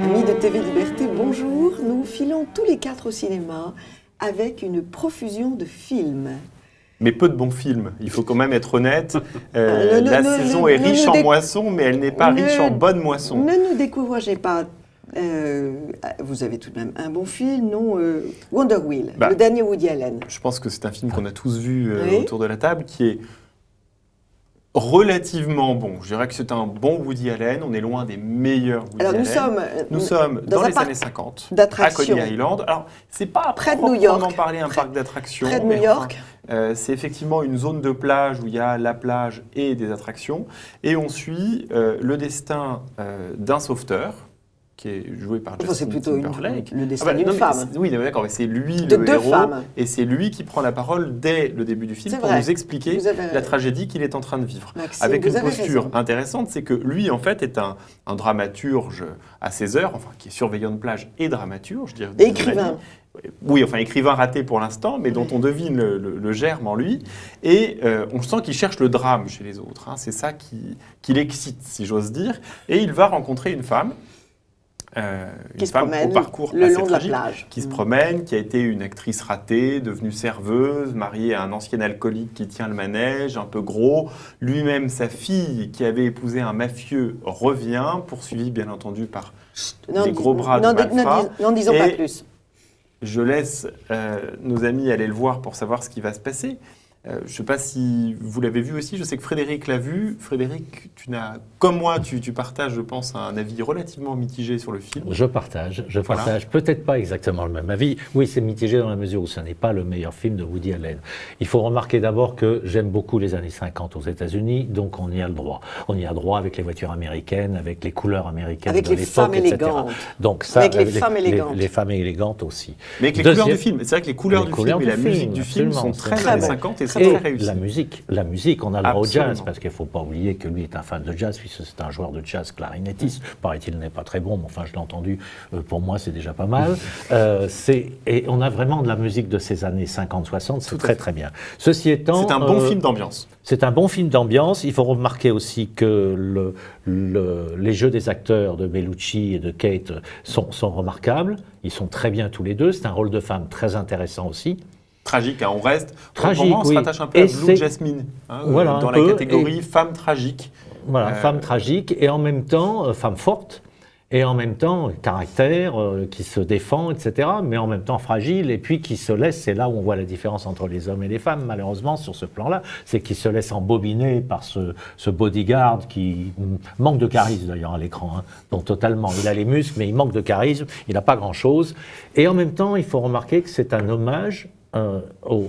Amis de TV Liberté, bonjour. Nous filons tous les quatre au cinéma avec une profusion de films. Mais peu de bons films, il faut quand même être honnête. La saison est riche en moissons, mais elle n'est pas riche en bonnes moissons. Ne nous découragez pas. Vous avez tout de même un bon film, non Wonder Wheel, le dernier Woody Allen. Je pense que c'est un film qu'on a tous vu autour de la table, qui est relativement bon. Je dirais que c'est un bon Woody Allen. On est loin des meilleurs Woody Allen. Nous sommes dans les années 50, à Coney Island. Alors, c'est pas près de New York. Parler un parc d'attractions. Près de New York. C'est effectivement une zone de plage où il y a la plage et des attractions. Et on suit le destin d'un sauveteur, qui est joué par Justin Timberlake. Le destin d'une femme. Oui, d'accord, mais c'est lui le héros, et c'est lui qui prend la parole dès le début du film pour nous expliquer la tragédie qu'il est en train de vivre. Maxime, avec une posture intéressante, c'est que lui, en fait, est un dramaturge à ses heures, enfin, qui est surveillant de plage et dramaturge. Et écrivain. Oui, enfin, écrivain raté pour l'instant, mais dont on devine le germe en lui. Et on sent qu'il cherche le drame chez les autres. Hein. C'est ça qui l'excite, si j'ose dire. Et il va rencontrer une femme, au parcours assez tragique, qui se promène, qui a été une actrice ratée, devenue serveuse, mariée à un ancien alcoolique qui tient le manège, un peu gros. Lui-même, sa fille, qui avait épousé un mafieux, revient, poursuivi bien entendu par des gros bras de malfrats. N'en disons pas plus. Je laisse nos amis aller le voir pour savoir ce qui va se passer. Je ne sais pas si vous l'avez vu aussi, je sais que Frédéric l'a vu. Frédéric, comme moi, tu partages, je pense, un avis relativement mitigé sur le film. Je partage peut-être pas exactement le même avis. Oui, c'est mitigé dans la mesure où ce n'est pas le meilleur film de Woody Allen. Il faut remarquer d'abord que j'aime beaucoup les années 50 aux États-Unis, donc on y a le droit. On y a droit avec les voitures américaines, avec les couleurs américaines de l'époque, etc. Donc ça, avec les femmes élégantes. Les femmes élégantes aussi. Mais avec les couleurs du film, c'est vrai que les couleurs du film et la musique du film sont très années 50 et la musique, on a le droit au jazz, parce qu'il ne faut pas oublier que lui est un fan de jazz, puisque c'est un joueur de jazz clarinettiste. Paraît-il, n'est pas très bon, mais enfin, je l'ai entendu, pour moi, c'est déjà pas mal. Et on a vraiment de la musique de ces années 50-60, c'est très très bien. Ceci étant... C'est un bon film d'ambiance. C'est un bon film d'ambiance. Il faut remarquer aussi que les jeux des acteurs de Bellucci et de Kate sont remarquables. Ils sont très bien tous les deux. C'est un rôle de femme très intéressant aussi. Tragique, hein, on reste. Tragique, on se rattache un peu à Blue Jasmine, hein, dans la catégorie femme tragique. Voilà, femme tragique et en même temps femme forte, et en même temps caractère qui se défend, etc., mais en même temps fragile, et puis qui se laisse, c'est là où on voit la différence entre les hommes et les femmes, malheureusement, sur ce plan-là, c'est qu'il se laisse embobiner par ce bodyguard qui manque de charisme d'ailleurs à l'écran, hein, donc totalement. Il a les muscles, mais il manque de charisme, il n'a pas grand-chose, et en même temps, il faut remarquer que c'est un hommage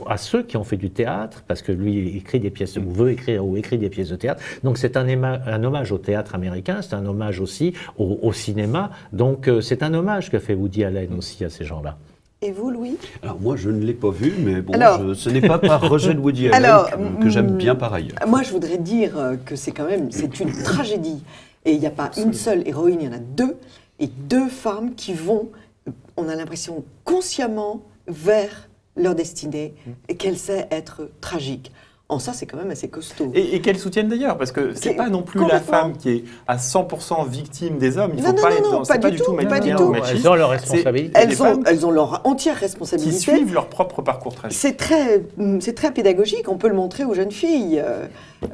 à ceux qui ont fait du théâtre, parce que lui écrit des pièces, ou veut écrire ou écrit des pièces de théâtre. Donc c'est un hommage au théâtre américain, c'est un hommage aussi au cinéma. Donc c'est un hommage que fait Woody Allen aussi à ces gens-là. Et vous, Louis? Alors moi, je ne l'ai pas vu, mais bon, ce n'est pas par rejet de Woody Allen que j'aime bien par ailleurs. Moi, je voudrais dire que c'est une tragédie. Et il n'y a pas une seule héroïne, il y en a deux. Et deux femmes qui vont, on a l'impression, consciemment vers leur destinée, et qu'elle sait être tragique. En ça, c'est quand même assez costaud. Et qu'elles soutiennent d'ailleurs, parce que c'est pas non plus la femme qui est à 100% victime des hommes. Il faut pas être dans, c'est pas du tout machiste. Elles ont leur responsabilité. Elles ont leur entière responsabilité. Qui suivent leur propre parcours tragique. C'est très pédagogique. On peut le montrer aux jeunes filles.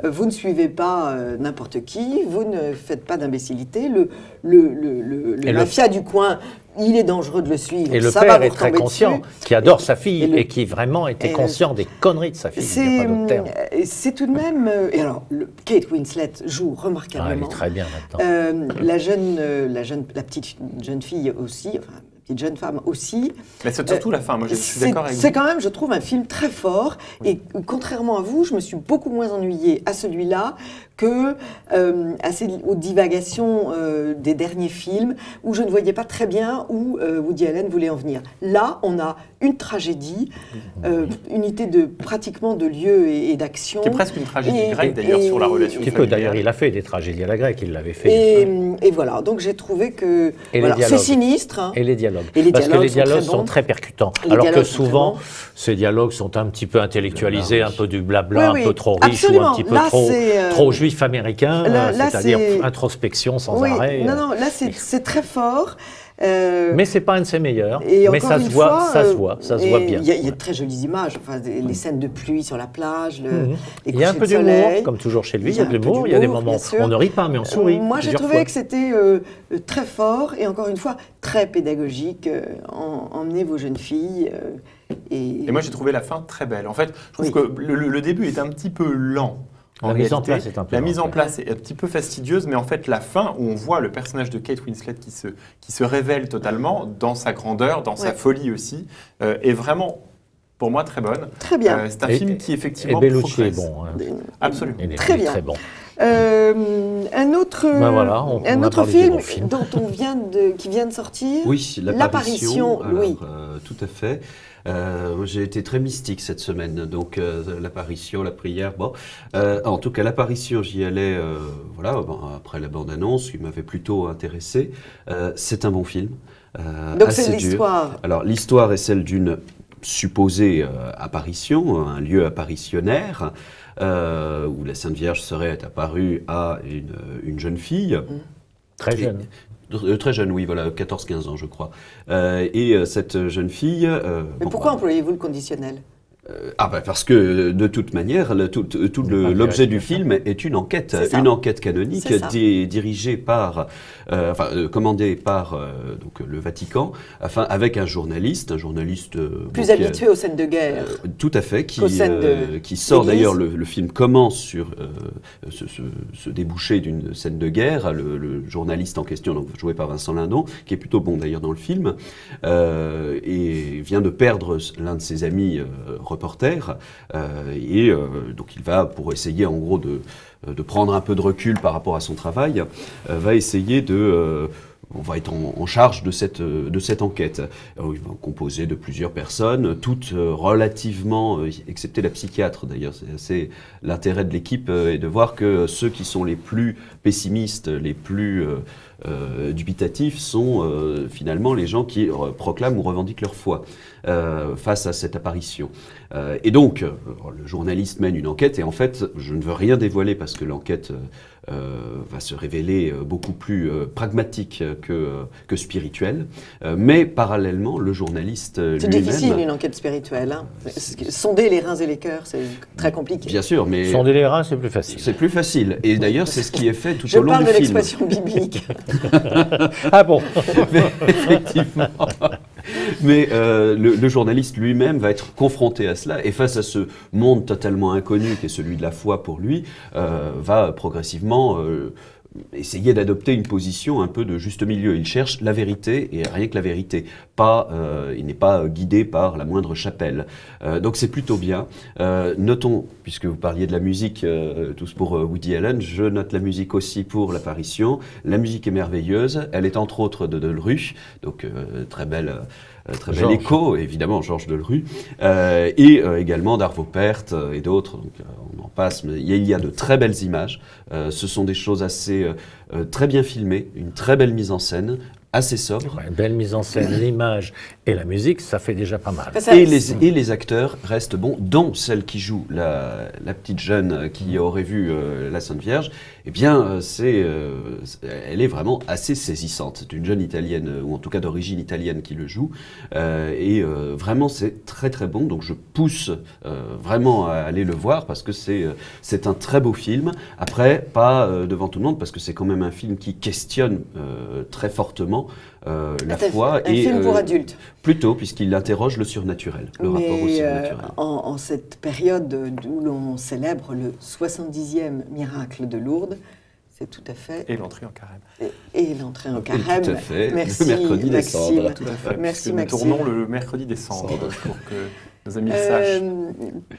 Vous ne suivez pas n'importe qui. Vous ne faites pas d'imbécilité. Le mafia du coin, il est dangereux de le suivre. Et le père est très conscient, qui adore sa fille et qui vraiment était conscient des conneries de sa fille. C'est tout de même... et alors, Kate Winslet joue remarquablement. Elle est très bien maintenant. La petite jeune fille aussi, enfin, petite jeune femme aussi. Mais c'est surtout la fin, moi je suis d'accord avec vous. C'est quand même, je trouve, un film très fort. Oui. Et contrairement à vous, je me suis beaucoup moins ennuyée à celui-là que aux divagations des derniers films où je ne voyais pas très bien où Woody Allen voulait en venir. Là, on a une tragédie, unité pratiquement de lieu et d'action. Qui est presque une tragédie grecque d'ailleurs sur la relation familiale. D'ailleurs, il a fait des tragédies à la grecque, il l'avait fait. Et voilà, donc j'ai trouvé que c'est sinistre. Hein. Et les dialogues. dialogues. Et les parce que les dialogues sont, sont très percutants. Les alors que dialogues sont souvent, ces dialogues sont un petit peu intellectualisés, un peu du blabla, oui, un peu trop riche absolument. ou un petit peu là, trop juif américain, c'est-à-dire introspection sans arrêt. Non, là c'est très fort. Mais c'est pas un de ses meilleurs. Mais ça se voit bien. Il y a de très jolies images, enfin, les scènes de pluie sur la plage, il y a un peu d'humour, comme toujours chez lui. Il y a de l'humour. Il y a des moments où on ne rit pas, mais on sourit. Moi, j'ai trouvé que c'était très fort et encore une fois très pédagogique. Emmenez vos jeunes filles. Et moi, j'ai trouvé la fin très belle. En fait, je trouve que le début est un petit peu lent. La mise en place est un peu La mise en place est un petit peu fastidieuse, mais en fait, la fin, où on voit le personnage de Kate Winslet qui se révèle totalement dans sa grandeur, dans sa folie aussi, est vraiment, pour moi, très bonne. Très bien. C'est un film qui, effectivement, et Bellucci progresse. est bon. Hein. Absolument. Très bien. Très bon. Un autre film qui vient de sortir. Oui, l'apparition. Louis. Tout à fait. J'ai été très mystique cette semaine, donc l'apparition, la prière, bon. En tout cas, l'apparition, j'y allais, après la bande-annonce, qui m'avait plutôt intéressé. C'est un bon film. Donc c'est l'histoire. Alors l'histoire est celle d'une supposée apparition, un lieu apparitionnaire, où la Sainte Vierge serait apparue à une jeune fille. Très jeune. Très jeune, oui, voilà, 14-15 ans, je crois. Et cette jeune fille... Mais pourquoi employez-vous le conditionnel ? Parce que de toute manière, l'objet du film est une enquête canonique dirigée par, commandée par donc le Vatican, avec un journaliste plus habitué aux scènes de guerre. Tout à fait, qui sort d'ailleurs. Le film commence sur ce débouché d'une scène de guerre. Le journaliste en question, donc joué par Vincent Lindon, qui est plutôt bon d'ailleurs dans le film, et vient de perdre l'un de ses amis reporter, donc il va, pour essayer en gros de prendre un peu de recul par rapport à son travail, va essayer on va être en charge de cette enquête. Il va composer de plusieurs personnes, toutes relativement, excepté la psychiatre d'ailleurs, c'est l'intérêt de l'équipe est de voir que ceux qui sont les plus pessimistes, les plus dubitatifs sont finalement les gens qui proclament ou revendiquent leur foi face à cette apparition. Et donc, le journaliste mène une enquête et en fait, je ne veux rien dévoiler parce que l'enquête va se révéler beaucoup plus pragmatique que spirituelle. Mais parallèlement, le journaliste lui-même... C'est difficile une enquête spirituelle. Hein. Sonder les reins et les cœurs, c'est très compliqué. Bien sûr, mais... Sonder les reins, c'est plus facile. C'est plus facile. Et d'ailleurs, c'est ce qui est fait tout au long du film. Je parle de l'expression biblique. Ah bon. Mais, effectivement. Mais le journaliste lui-même va être confronté à cela et face à ce monde totalement inconnu qui est celui de la foi pour lui, va progressivement essayer d'adopter une position un peu de juste milieu. Il cherche la vérité et rien que la vérité. Il n'est pas guidé par la moindre chapelle. Donc c'est plutôt bien. Notons, puisque vous parliez de la musique, tous pour Woody Allen, je note la musique aussi pour l'apparition. La musique est merveilleuse. Elle est entre autres de Delru, donc très bel écho, évidemment, Georges Delru, et également d'Arvo Pärt et d'autres, donc on en passe, mais il y a de très belles images, ce sont des choses assez très bien filmées, une très belle mise en scène, assez sobre. Ouais, belle mise en scène, l'image et la musique, ça fait déjà pas mal. Et les acteurs restent bons, dont celle qui joue la petite jeune qui aurait vu la Sainte Vierge. Eh bien, elle est vraiment assez saisissante. C'est une jeune italienne, ou en tout cas d'origine italienne, qui le joue. Et vraiment, c'est très très bon. Donc je pousse vraiment à aller le voir parce que c'est un très beau film. Après, pas devant tout le monde, parce que c'est quand même un film qui questionne très fortement la foi. Un film pour adultes. Plutôt, puisqu'il interroge le surnaturel, le rapport au surnaturel. En cette période où l'on célèbre le 70e miracle de Lourdes, c'est tout à fait... Et l'entrée en carême. Et l'entrée en carême. Tout à fait, merci, le mercredi des cendres. Tout à fait. Merci Nous Maxime. tournons le mercredi des cendres pour que nos amis le sachent.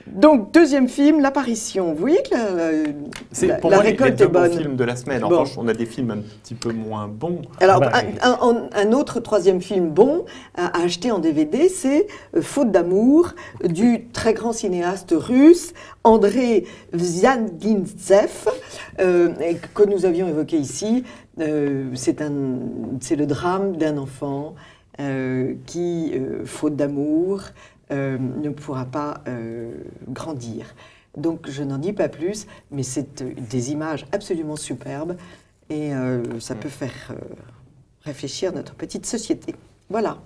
Donc, deuxième film, L'Apparition. Vous voyez que pour la moi, récolte les est bonne. bons films de la semaine. En revanche, on a des films un petit peu moins bons. Alors, un autre troisième film bon à acheter en DVD, c'est Faute d'amour, du très grand cinéaste russe, André Zvyagintsev, que nous avions évoqué ici. C'est le drame d'un enfant qui, faute d'amour, ne pourra pas grandir. Donc je n'en dis pas plus, mais c'est des images absolument superbes et ça peut faire réfléchir notre petite société. Voilà.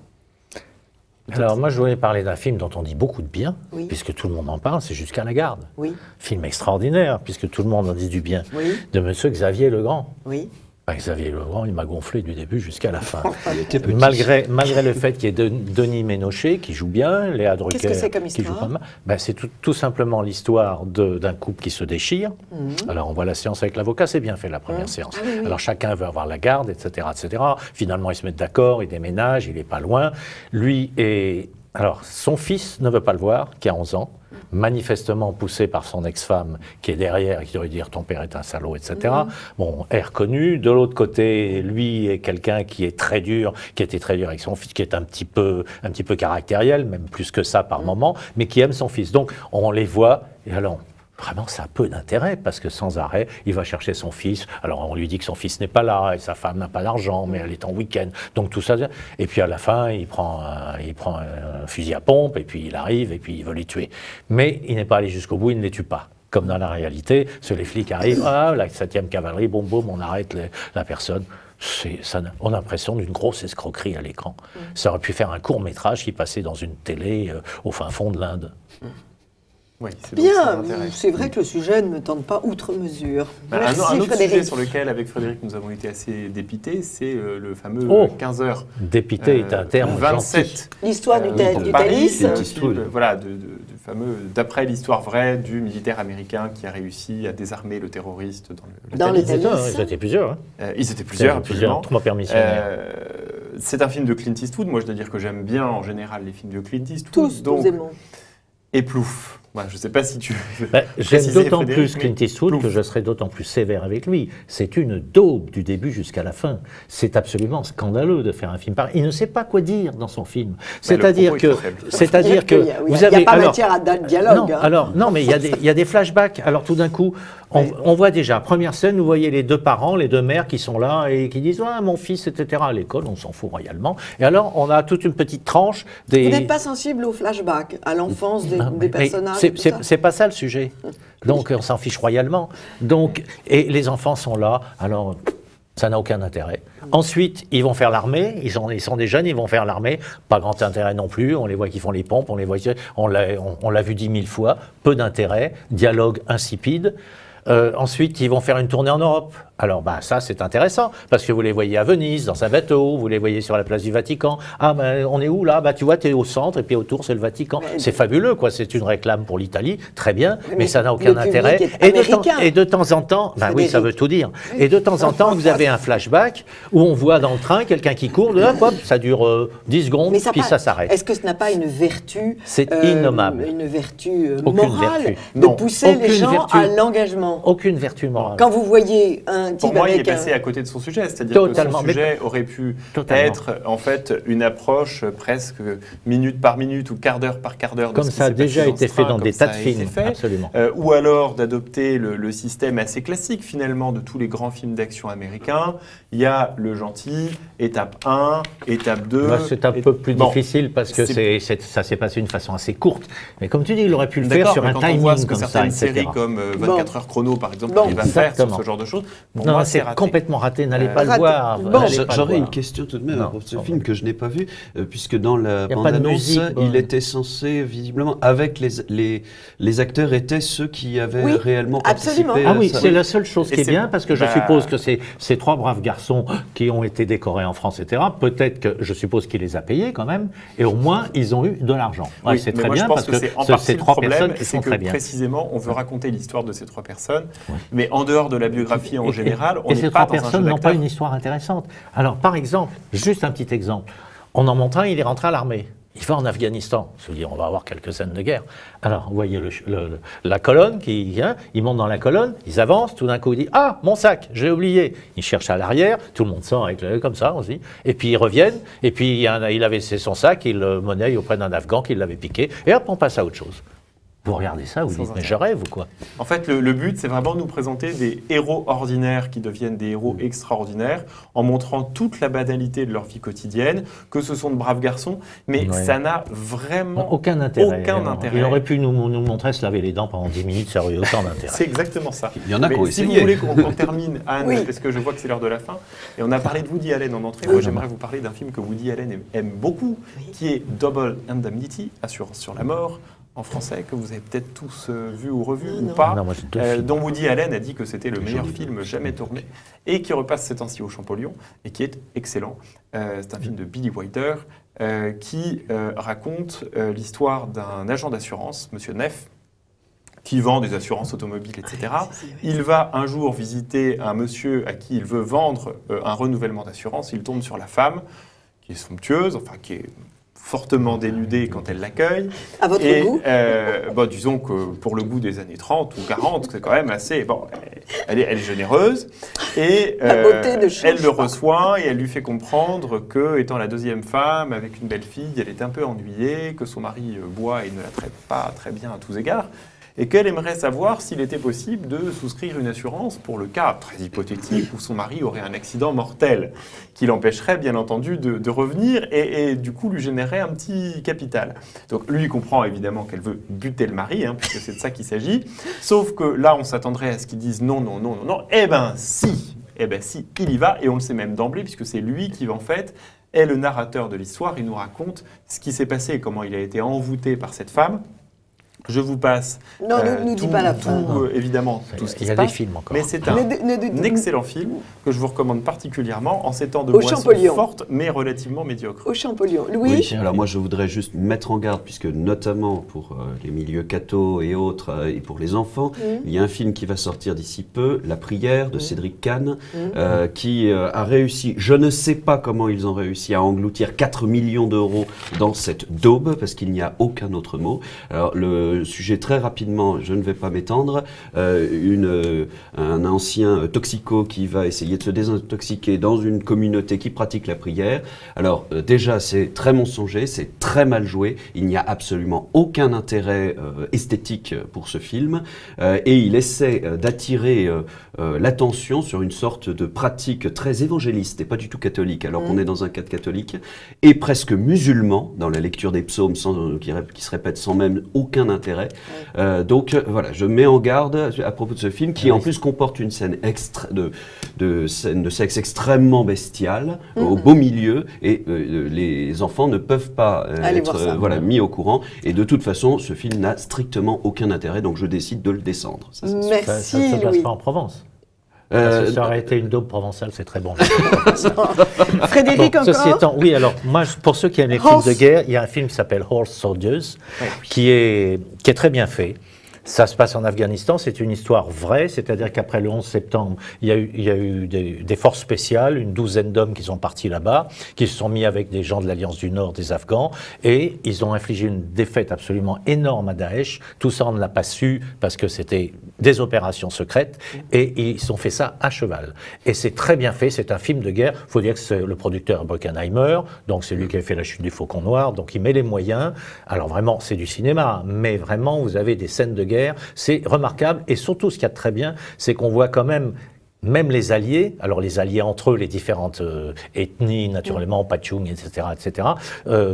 Alors moi je voulais parler d'un film dont on dit beaucoup de bien, Oui. puisque tout le monde en parle, c'est Jusqu'à la garde. Oui, Film extraordinaire, puisque tout le monde en dit du bien, oui, de monsieur Xavier Legrand. oui. Xavier Legrand, il m'a gonflé du début jusqu'à la fin. Il était petit. Malgré le fait qu'il y ait Denis Ménochet qui joue bien, Léa Drucker Qu'est-ce que c'est comme qui joue histoire pas mal, ben, c'est tout simplement l'histoire d'un couple qui se déchire. Alors on voit la séance avec l'avocat, c'est bien fait la première séance. Ah oui, oui. Alors chacun veut avoir la garde, etc., etc. Finalement ils se mettent d'accord, ils déménagent, il n'est pas loin. Lui et alors son fils ne veut pas le voir, qui a 11 ans. Manifestement poussé par son ex-femme qui est derrière et qui doit lui dire ton père est un salaud, etc. Bon, est reconnu. De l'autre côté, lui est quelqu'un qui est très dur, qui était très dur avec son fils, qui est un petit peu caractériel, même plus que ça par moment, mais qui aime son fils. Donc on les voit et alors vraiment, ça a peu d'intérêt parce que sans arrêt, il va chercher son fils. Alors, on lui dit que son fils n'est pas là et sa femme n'a pas d'argent, mais elle est en week-end. Donc, tout ça. Et puis, à la fin, il prend un fusil à pompe et puis il arrive et puis il veut les tuer. Mais il n'est pas allé jusqu'au bout, il ne les tue pas. Comme dans la réalité, les flics arrivent, la 7e cavalerie, boum, boum, on arrête la personne. On a l'impression d'une grosse escroquerie à l'écran. Ça aurait pu faire un court-métrage qui passait dans une télé au fin fond de l'Inde. Oui, c'est Bien, c'est vrai que le sujet ne me tente pas outre mesure. Merci un autre Frédéric. sujet sur lequel, avec Frédéric, nous avons été assez dépités, c'est le fameux 15 heures. Dépité est un terme 27. gentil. L'histoire du pour Paris, Thalys. c'est un film, voilà, du fameux, d'après l'histoire vraie du militaire américain qui a réussi à désarmer le terroriste dans le Thalys. Ils étaient plusieurs. ils étaient plusieurs, absolument. 3 permissionnaires. C'est un film de Clint Eastwood. Moi, je dois dire que j'aime bien en général les films de Clint Eastwood. Tous, donc, nous aimons. Et Plouf. Voilà, je ne sais pas si tu veux J'aime préciser, d'autant Frédéric, plus Clint Eastwood Plouf. que je serai d'autant plus sévère avec lui. C'est une daube du début jusqu'à la fin. C'est absolument scandaleux de faire un film pareil. Il ne sait pas quoi dire dans son film. C'est-à-dire que, Il n'y a pas matière à dialogue. Non, mais il y a des flashbacks. Alors tout d'un coup, on voit déjà, première scène, vous voyez les deux parents, les deux mères qui sont là et qui disent « Ah, mon fils, etc. » à l'école, on s'en fout royalement. Et alors, on a toute une petite tranche des... Vous n'êtes pas sensible aux flashbacks, à l'enfance des personnages. C'est pas ça le sujet. Donc on s'en fiche royalement. Donc, et les enfants sont là, alors ça n'a aucun intérêt. Ensuite, ils vont faire l'armée, ils sont des jeunes, ils vont faire l'armée, pas grand intérêt non plus, on les voit qui font les pompes, on l'a vu 10 000 fois, peu d'intérêt, dialogue insipide. Ensuite, ils vont faire une tournée en Europe. Alors, ça, c'est intéressant, parce que vous les voyez à Venise, dans un bateau, vous les voyez sur la place du Vatican. Ah, on est où, là? Tu vois, tu es au centre, et puis autour, c'est le Vatican. C'est fabuleux, quoi. C'est une réclame pour l'Italie, très bien, mais ça n'a aucun intérêt. Et de temps en temps, oui, ça veut tout dire. Et de temps en temps, vous avez un flashback où on voit dans le train quelqu'un qui court, hop, ça dure 10 secondes, puis ça s'arrête. Est-ce que ce n'a pas une vertu C'est innommable. Une vertu Aucune morale vertu. de pousser les gens à l'engagement? Aucune vertu morale. Quand vous voyez un type Pour moi, il est avec passé à côté de son sujet, c'est-à-dire Totalement, que son sujet aurait pu être en fait une approche presque minute par minute ou quart d'heure par quart d'heure. Comme ça a déjà été fait dans des tas de films, absolument. Ou alors d'adopter le système assez classique finalement de tous les grands films d'action américains. Il y a le gentil, étape 1, étape 2. C'est un peu plus difficile parce que ça s'est passé d'une façon assez courte. Mais comme tu dis, il aurait pu le faire sur un timing on voit ce que comme ça, certaines etc. séries comme 24 heures chrono par exemple, il va faire sur ce genre de choses. Pour non, moi, c'est complètement raté, n'allez pas le raté. voir. Bon, j'aurais une question tout de même pour ce film que je n'ai pas vu, puisque dans la pas de bande-annonce, musique, il était censé, visiblement, avec les acteurs étaient ceux qui avaient réellement absolument. participé. Ah oui, ça. c'est la seule chose qui est bien, parce que je suppose que ces 3 braves garçons qui ont été décorés en France, etc., peut-être que je suppose qu'il les a payés quand même, et au moins ils ont eu de l'argent. Oui, c'est mais très moi, bien, je pense parce que que c'est en partie ces le 3 problème, personnes qui c'est sont que très bien. précisément, on veut raconter l'histoire de ces 3 personnes, mais en dehors de la biographie en général, on Et n'est ces pas 3 dans un personnes jeu n'ont pas d'acteur. une histoire intéressante. Alors, par exemple, juste un petit exemple. On en monte un, il est rentré à l'armée. Il va en Afghanistan. Je veux dire, on va avoir quelques scènes de guerre. Alors, vous voyez la colonne qui vient, ils montent dans la colonne, ils avancent, tout d'un coup, ils disent « Ah, mon sac, j'ai oublié !» Ils cherchent à l'arrière, tout le monde sent avec comme ça aussi. Et puis ils reviennent, et puis il avait son sac, il le monnaie auprès d'un Afghan qui l'avait piqué, et hop, on passe à autre chose. Vous regardez ça, vous Sans dites, mais intérêt. je rêve ou quoi? En fait, le but, c'est vraiment de nous présenter des héros ordinaires qui deviennent des héros extraordinaires en montrant toute la banalité de leur vie quotidienne, que ce sont de braves garçons, mais Ouais. ça n'a vraiment Aucun intérêt. aucun intérêt. Il aurait pu nous montrer se laver les dents pendant 10 minutes, ça aurait eu autant d'intérêt. C'est exactement ça. Il y en a qui ont Mais si vous essayé. voulez qu'on termine, Anne, Oui. parce que je vois que c'est l'heure de la fin, et on a parlé de Woody Allen en entrée, moi j'aimerais vous parler d'un film que Woody Allen aime beaucoup, qui est Double Indemnity, Assurance sur la mort, en français, que vous avez peut-être tous vu ou revu ou Non. pas, Non, moi, j'ai deux films. dont Woody Allen a dit que c'était le meilleur Joli. film jamais tourné, et qui repasse ces temps-ci au Champollion, et qui est excellent. C'est un film de Billy Wilder, qui raconte l'histoire d'un agent d'assurance, Monsieur Neff, qui vend des assurances automobiles, etc. Il va un jour visiter un monsieur à qui il veut vendre un renouvellement d'assurance. Il tombe sur la femme, qui est somptueuse, enfin qui est fortement dénudée quand elle l'accueille. À votre Et goût disons que pour le goût des années 30 ou 40, c'est quand même assez... Bon, elle est généreuse. Et La beauté ne change elle le pas. reçoit et elle lui fait comprendre que, étant la deuxième femme avec une belle fille, elle est un peu ennuyée, que son mari boit et ne la traite pas très bien à tous égards, et qu'elle aimerait savoir s'il était possible de souscrire une assurance pour le cas très hypothétique où son mari aurait un accident mortel, qui l'empêcherait bien entendu de revenir et du coup lui générerait un petit capital. Donc lui il comprend évidemment qu'elle veut buter le mari, puisque c'est de ça qu'il s'agit, sauf que là on s'attendrait à ce qu'ils disent non, non, non, non, non, eh ben si, il y va, et on le sait même d'emblée, puisque c'est lui qui en fait est le narrateur de l'histoire, il nous raconte ce qui s'est passé et comment il a été envoûté par cette femme. Je vous passe Non, ne nous dis pas la fin. évidemment tout ce qui Il y se a des passe, films encore. mais c'est un excellent film que je vous recommande particulièrement en ces temps de Au moisson Champollion. forte mais relativement médiocre. Au Champollion. Louis, Oui, alors moi je voudrais juste mettre en garde, puisque notamment pour les milieux catho et autres, et pour les enfants, il y a un film qui va sortir d'ici peu, La prière de Cédric Kahn, qui a réussi, je ne sais pas comment ils ont réussi à engloutir 4 millions d'euros dans cette daube, parce qu'il n'y a aucun autre mot. Alors le sujet très rapidement, je ne vais pas m'étendre, un ancien toxico qui va essayer de se désintoxiquer dans une communauté qui pratique la prière. Alors déjà c'est très mensonger, c'est très mal joué, il n'y a absolument aucun intérêt esthétique pour ce film, et il essaie d'attirer l'attention sur une sorte de pratique très évangéliste et pas du tout catholique, alors qu'on est dans un cadre catholique, et presque musulman dans la lecture des psaumes qui se répète sans même aucun intérêt. Donc voilà, je mets en garde à propos de ce film qui en plus comporte une scène scène de sexe extrêmement bestiale au beau milieu, et les enfants ne peuvent pas être mis au courant, et de toute façon ce film n'a strictement aucun intérêt, donc je décide de le descendre. Ça, c'est sûr. merci Ça ne se passe Louis. pas en Provence. Parce que ça aurait été une daube provençale, c'est très bon. Frédéric, Bon, ceci encore étant, oui, alors moi, pour ceux qui aiment les Horse. films de guerre, il y a un film qui s'appelle Horse Soldiers, qui est très bien fait. Ça se passe en Afghanistan, c'est une histoire vraie, c'est-à-dire qu'après le 11 septembre, il y a eu des forces spéciales, une douzaine d'hommes qui sont partis là-bas, qui se sont mis avec des gens de l'Alliance du Nord, des Afghans, et ils ont infligé une défaite absolument énorme à Daesh. Tout ça, on ne l'a pas su parce que c'était des opérations secrètes, et ils ont fait ça à cheval. Et c'est très bien fait, c'est un film de guerre. Il faut dire que c'est le producteur Bruckheimer, donc c'est lui qui a fait La Chute du Faucon Noir, donc il met les moyens. Alors vraiment, c'est du cinéma, mais vraiment, vous avez des scènes de guerre, c'est remarquable, et surtout ce qu'il y a de très bien, c'est qu'on voit quand même les alliés, alors les alliés entre eux, les différentes ethnies, naturellement, Pachung, etc.,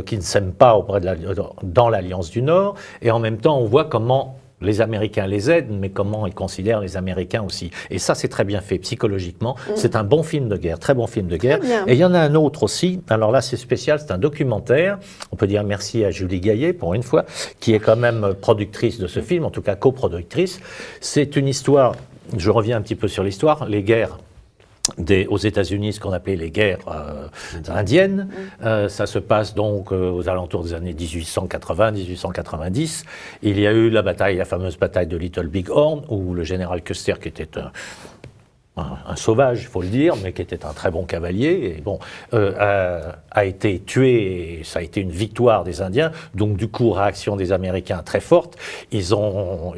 qui ne s'aiment pas dans l'Alliance du Nord, et en même temps, on voit comment les Américains les aident, mais comment ils considèrent les Américains aussi. Et ça, c'est très bien fait psychologiquement. C'est un bon film de guerre, très bon film de guerre. Et il y en a un autre aussi, alors là, c'est spécial, c'est un documentaire. On peut dire merci à Julie Gaillet, pour une fois, qui est quand même productrice de ce film, en tout cas coproductrice. C'est une histoire, je reviens un petit peu sur l'histoire, les guerres aux États-Unis, ce qu'on appelait les guerres indiennes. Ça se passe donc aux alentours des années 1880-1890. Il y a eu la fameuse bataille de Little Big Horn, où le général Custer, qui était un sauvage, il faut le dire, mais qui était un très bon cavalier, et bon, a été tué, et ça a été une victoire des Indiens. Donc du coup, réaction des Américains très forte. Ils ont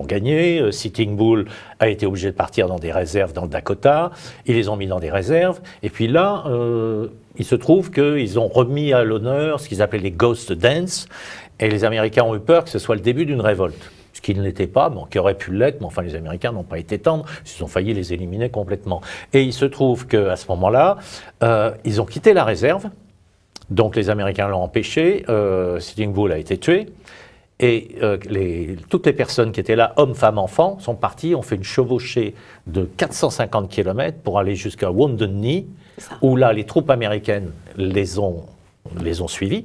gagné. Sitting Bull a été obligé de partir dans des réserves dans le Dakota. Ils les ont mis dans des réserves. Et puis là, il se trouve qu'ils ont remis à l'honneur ce qu'ils appelaient les Ghost Dance. Et les Américains ont eu peur que ce soit le début d'une révolte. Ce qui ne l'était pas, bon, qui aurait pu l'être, mais enfin les Américains n'ont pas été tendres, ils ont failli les éliminer complètement. Et il se trouve qu'à ce moment-là, ils ont quitté la réserve, donc les Américains l'ont empêché, Sitting Bull a été tué, et toutes les personnes qui étaient là, hommes, femmes, enfants, sont partis, ont fait une chevauchée de 450 km pour aller jusqu'à Wounded Knee, où là les troupes américaines les ont suivis.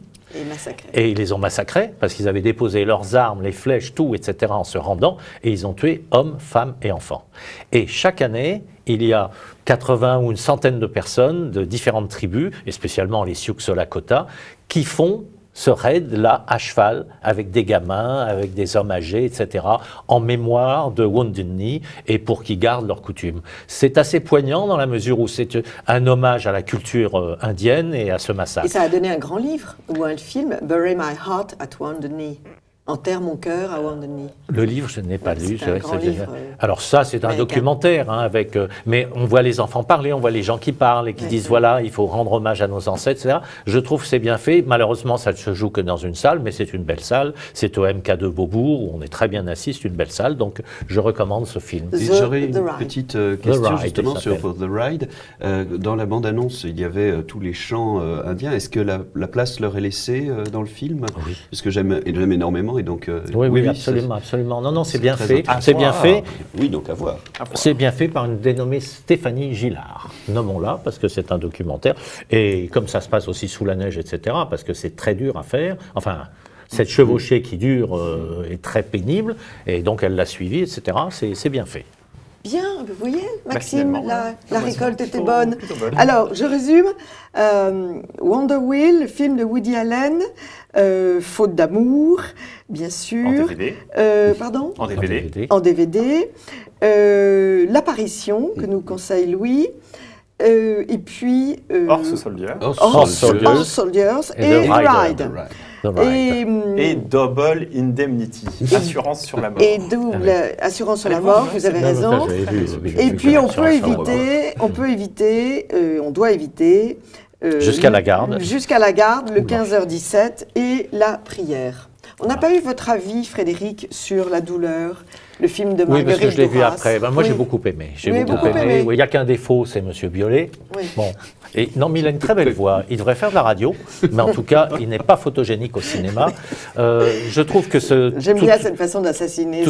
Et ils les ont massacrés parce qu'ils avaient déposé leurs armes, les flèches, tout, etc. en se rendant. Et ils ont tué hommes, femmes et enfants. Et chaque année, il y a 80 ou une centaine de personnes de différentes tribus, et spécialement les Sioux au Lakota, qui font ce raid-là à cheval, avec des gamins, avec des hommes âgés, etc., en mémoire de Wounded Knee et pour qu'ils gardent leurs coutumes. C'est assez poignant dans la mesure où c'est un hommage à la culture indienne et à ce massacre. Et ça a donné un grand livre ou un film, Bury My Heart at Wounded Knee. Enterre mon cœur à Wounded Knee. Le livre, je n'ai pas lu. C'est un grand livre, alors ça, c'est un documentaire, hein, avec. Mais on voit les enfants parler, on voit les gens qui parlent et qui disent voilà, il faut rendre hommage à nos ancêtres, etc. Je trouve que c'est bien fait. Malheureusement, ça ne se joue que dans une salle, mais c'est une belle salle. C'est au MK2 Beaubourg où on est très bien assis. C'est une belle salle, donc je recommande ce film. J'aurais une petite question justement sur The Ride. Dans la bande-annonce, il y avait tous les chants indiens. Est-ce que la place leur est laissée dans le film? Oui. Parce que j'aime énormément. Et donc, oui, absolument, absolument. Non, c'est bien fait. C'est bien fait. Oui, donc à voir. C'est bien fait par une dénommée Stéphanie Gillard. Nommons-la, parce que c'est un documentaire. Et comme ça se passe aussi sous la neige, etc., parce que c'est très dur à faire. Enfin, cette chevauchée qui dure est très pénible. Et donc, elle l'a suivi, etc. C'est bien fait. Bien, vous voyez, Maxime, la récolte était bonne. Alors, je résume. Wonder Wheel, le film de Woody Allen, Faute d'amour, bien sûr. En DVD. Pardon ? En DVD. En DVD. L'apparition, que nous conseille Louis. Et puis... Horse Soldier. Horse Soldiers et The Ride. Et Double Indemnity, assurance sur la mort. Et double assurance sur la mort, vous avez raison. Et puis on doit éviter jusqu'à la garde. Jusqu'à la garde, le 15h17 et la prière. On n'a pas eu votre avis, Frédéric, sur La douleur, le film de Marguerite Duras. Oui, parce que je l'ai vu après. Moi, j'ai beaucoup aimé. J'ai beaucoup aimé. Il n'y a qu'un défaut, c'est Monsieur Biolay. Oui. Bon. Et non, mais il a une très belle voix. Il devrait faire de la radio, mais en tout cas, il n'est pas photogénique au cinéma. Je trouve que J'aime bien cette façon d'assassiner.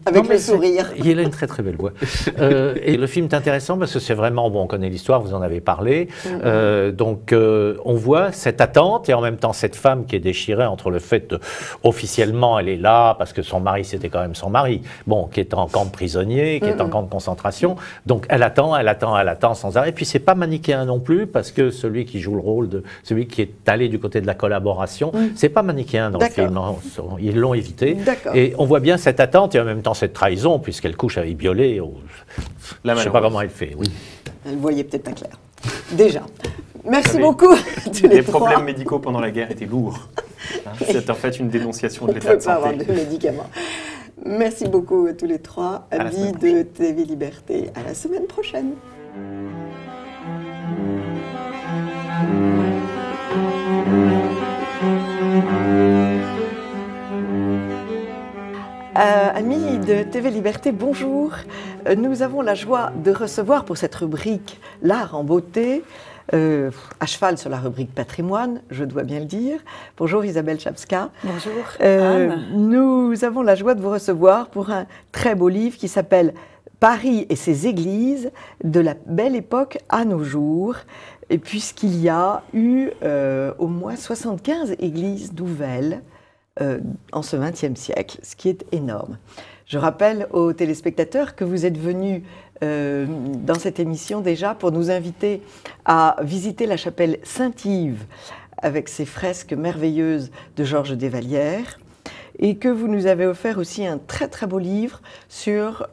Avec le sourire. Il a une très très belle voix. Et le film est intéressant parce que c'est vraiment, bon, on connaît l'histoire, vous en avez parlé. Donc, on voit cette attente et en même temps cette femme qui est déchirée entre le fait officiellement, elle est là parce que son mari, c'était quand même son mari, bon, qui est en camp de prisonniers, qui est en camp de concentration. Donc, elle attend sans arrêt. Puis, c'est pas manichéen non plus, parce que celui qui joue le rôle de celui qui est allé du côté de la collaboration, c'est pas manichéen dans le film. Ils l'ont évité. Et on voit bien cette attente et en même temps cette trahison, puisqu'elle couche avec Biolay. Je ne sais pas comment elle fait. Oui. Elle voyait peut-être pas clair. Déjà. Merci beaucoup. Les problèmes médicaux pendant la guerre étaient lourds. C'est en fait une dénonciation de l'état de santé. On ne peut pas avoir de médicaments. Merci beaucoup à tous les trois. Amis de TV Liberté. À la semaine prochaine. Amis de TV Liberté, bonjour. Nous avons la joie de recevoir pour cette rubrique L'art en beauté, à cheval sur la rubrique patrimoine, je dois bien le dire. Bonjour Isabelle Chapska. Bonjour. Nous avons la joie de vous recevoir pour un très beau livre qui s'appelle Paris et ses églises, de la belle époque à nos jours, et puisqu'il y a eu au moins 75 églises nouvelles en ce XXe siècle, ce qui est énorme. Je rappelle aux téléspectateurs que vous êtes venus dans cette émission déjà pour nous inviter à visiter la chapelle Saint-Yves avec ses fresques merveilleuses de Georges Desvallières, et que vous nous avez offert aussi un très très beau livre sur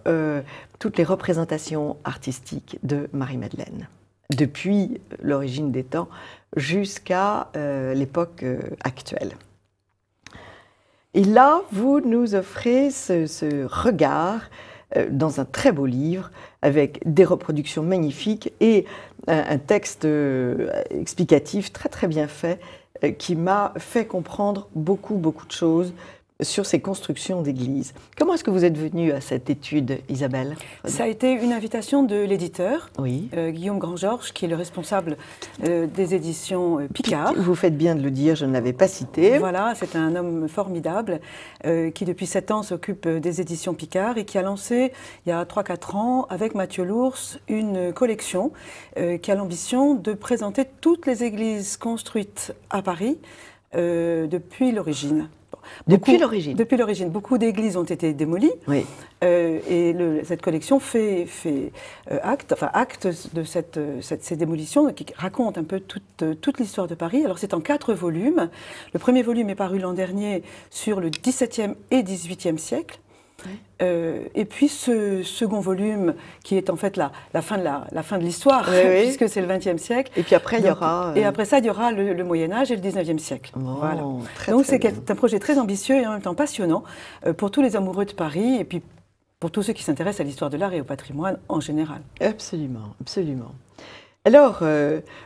toutes les représentations artistiques de Marie-Madeleine, depuis l'origine des temps jusqu'à l'époque actuelle. Et là, vous nous offrez ce regard dans un très beau livre, avec des reproductions magnifiques et un texte explicatif très très bien fait qui m'a fait comprendre beaucoup de choses sur ces constructions d'églises. Comment est-ce que vous êtes venue à cette étude, Isabelle? Ça a été une invitation de l'éditeur, oui. Guillaume Grand-Georges, qui est le responsable des éditions Picard. Vous faites bien de le dire, je ne l'avais pas cité. Voilà, c'est un homme formidable qui depuis 7 ans s'occupe des éditions Picard et qui a lancé il y a 3-4 ans avec Mathieu Lours une collection qui a l'ambition de présenter toutes les églises construites à Paris depuis l'origine. Depuis l'origine. Depuis l'origine. Beaucoup d'églises ont été démolies. Oui. Et cette collection fait acte de ces démolitions qui raconte un peu toute l'histoire de Paris. Alors c'est en 4 volumes. Le premier volume est paru l'an dernier sur le XVIIe et XVIIIe siècle. Oui. Et puis ce second volume qui est en fait la fin de l'histoire, oui, puisque c'est le XXe siècle. Et puis après, il y aura... Et après ça, il y aura le Moyen-Âge et le XIXe siècle. Oh, voilà. Très, donc très c'est un projet très ambitieux et en même temps passionnant pour tous les amoureux de Paris et puis pour tous ceux qui s'intéressent à l'histoire de l'art et au patrimoine en général. Absolument, absolument. Alors,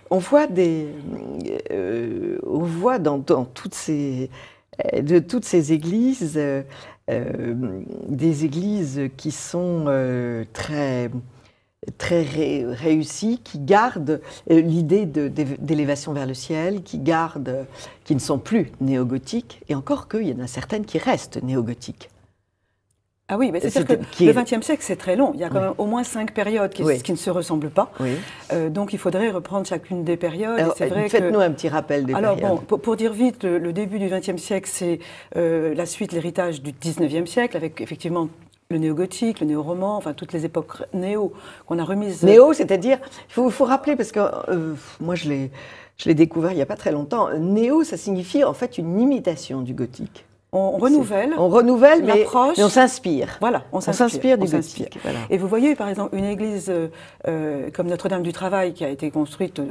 on voit dans toutes ces églises, des églises qui sont très réussies, qui gardent l'idée d'élévation vers le ciel, qui ne sont plus néo-gothiques, et encore qu'il y en a certaines qui restent néo-gothiques. Ah oui, c'est-à-dire que le XXe siècle, c'est très long. Il y a quand même au moins 5 périodes qui ne se ressemblent pas. Oui. Donc il faudrait reprendre chacune des périodes. Faites-nous un petit rappel des périodes. Alors bon, pour dire vite, le début du XXe siècle, c'est la suite, l'héritage du XIXe siècle, avec effectivement le néo-gothique, le néo-roman, enfin toutes les époques néo qu'on a remises. Néo, c'est-à-dire, il faut rappeler, parce que moi je l'ai découvert il n'y a pas très longtemps, néo, ça signifie en fait une imitation du gothique. On renouvelle. On renouvelle, mais on s'inspire. Voilà, on s'inspire du gothique. Voilà. Et vous voyez, par exemple, une église comme Notre-Dame du Travail, qui a été construite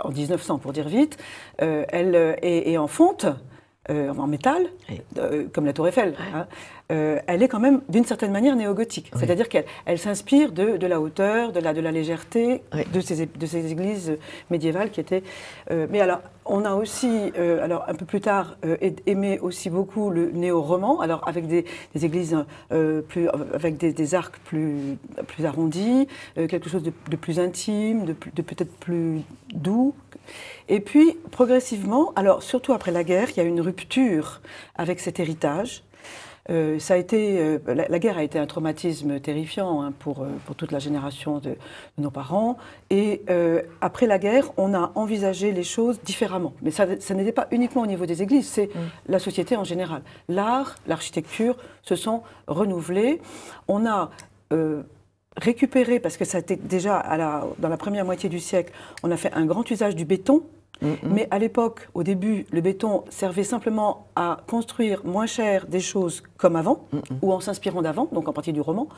en 1900, pour dire vite, elle est en fonte, en métal, comme la Tour Eiffel. Hein. Elle est quand même, d'une certaine manière, néo-gothique. Oui. C'est-à-dire qu'elle s'inspire de la hauteur, de la légèreté de ces églises médiévales qui étaient... mais alors, on a aussi, alors un peu plus tard, aimé aussi beaucoup le néo-roman, alors avec des églises avec des arcs plus arrondis, quelque chose de plus intime, de peut-être plus doux. Et puis, progressivement, alors surtout après la guerre, il y a une rupture avec cet héritage. Ça a été, la guerre a été un traumatisme terrifiant pour toute la génération de nos parents. Et après la guerre, on a envisagé les choses différemment. Mais ça n'était pas uniquement au niveau des églises, c'est la société en général. L'art, l'architecture se sont renouvelés. On a récupéré, parce que ça était déjà dans la première moitié du siècle, on a fait un grand usage du béton. Mais à l'époque, au début, le béton servait simplement à construire moins cher des choses comme avant, ou en s'inspirant d'avant, donc en partie du roman.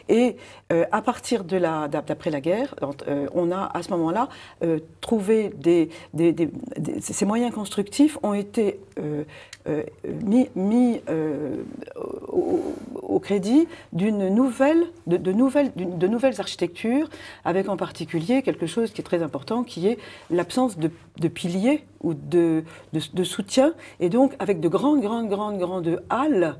Et à partir d'après la guerre, on a à ce moment-là trouvé ces moyens constructifs ont été mis au crédit de nouvelles architectures, avec en particulier quelque chose qui est très important, qui est l'absence de piliers ou de soutien, et donc avec de grandes halles.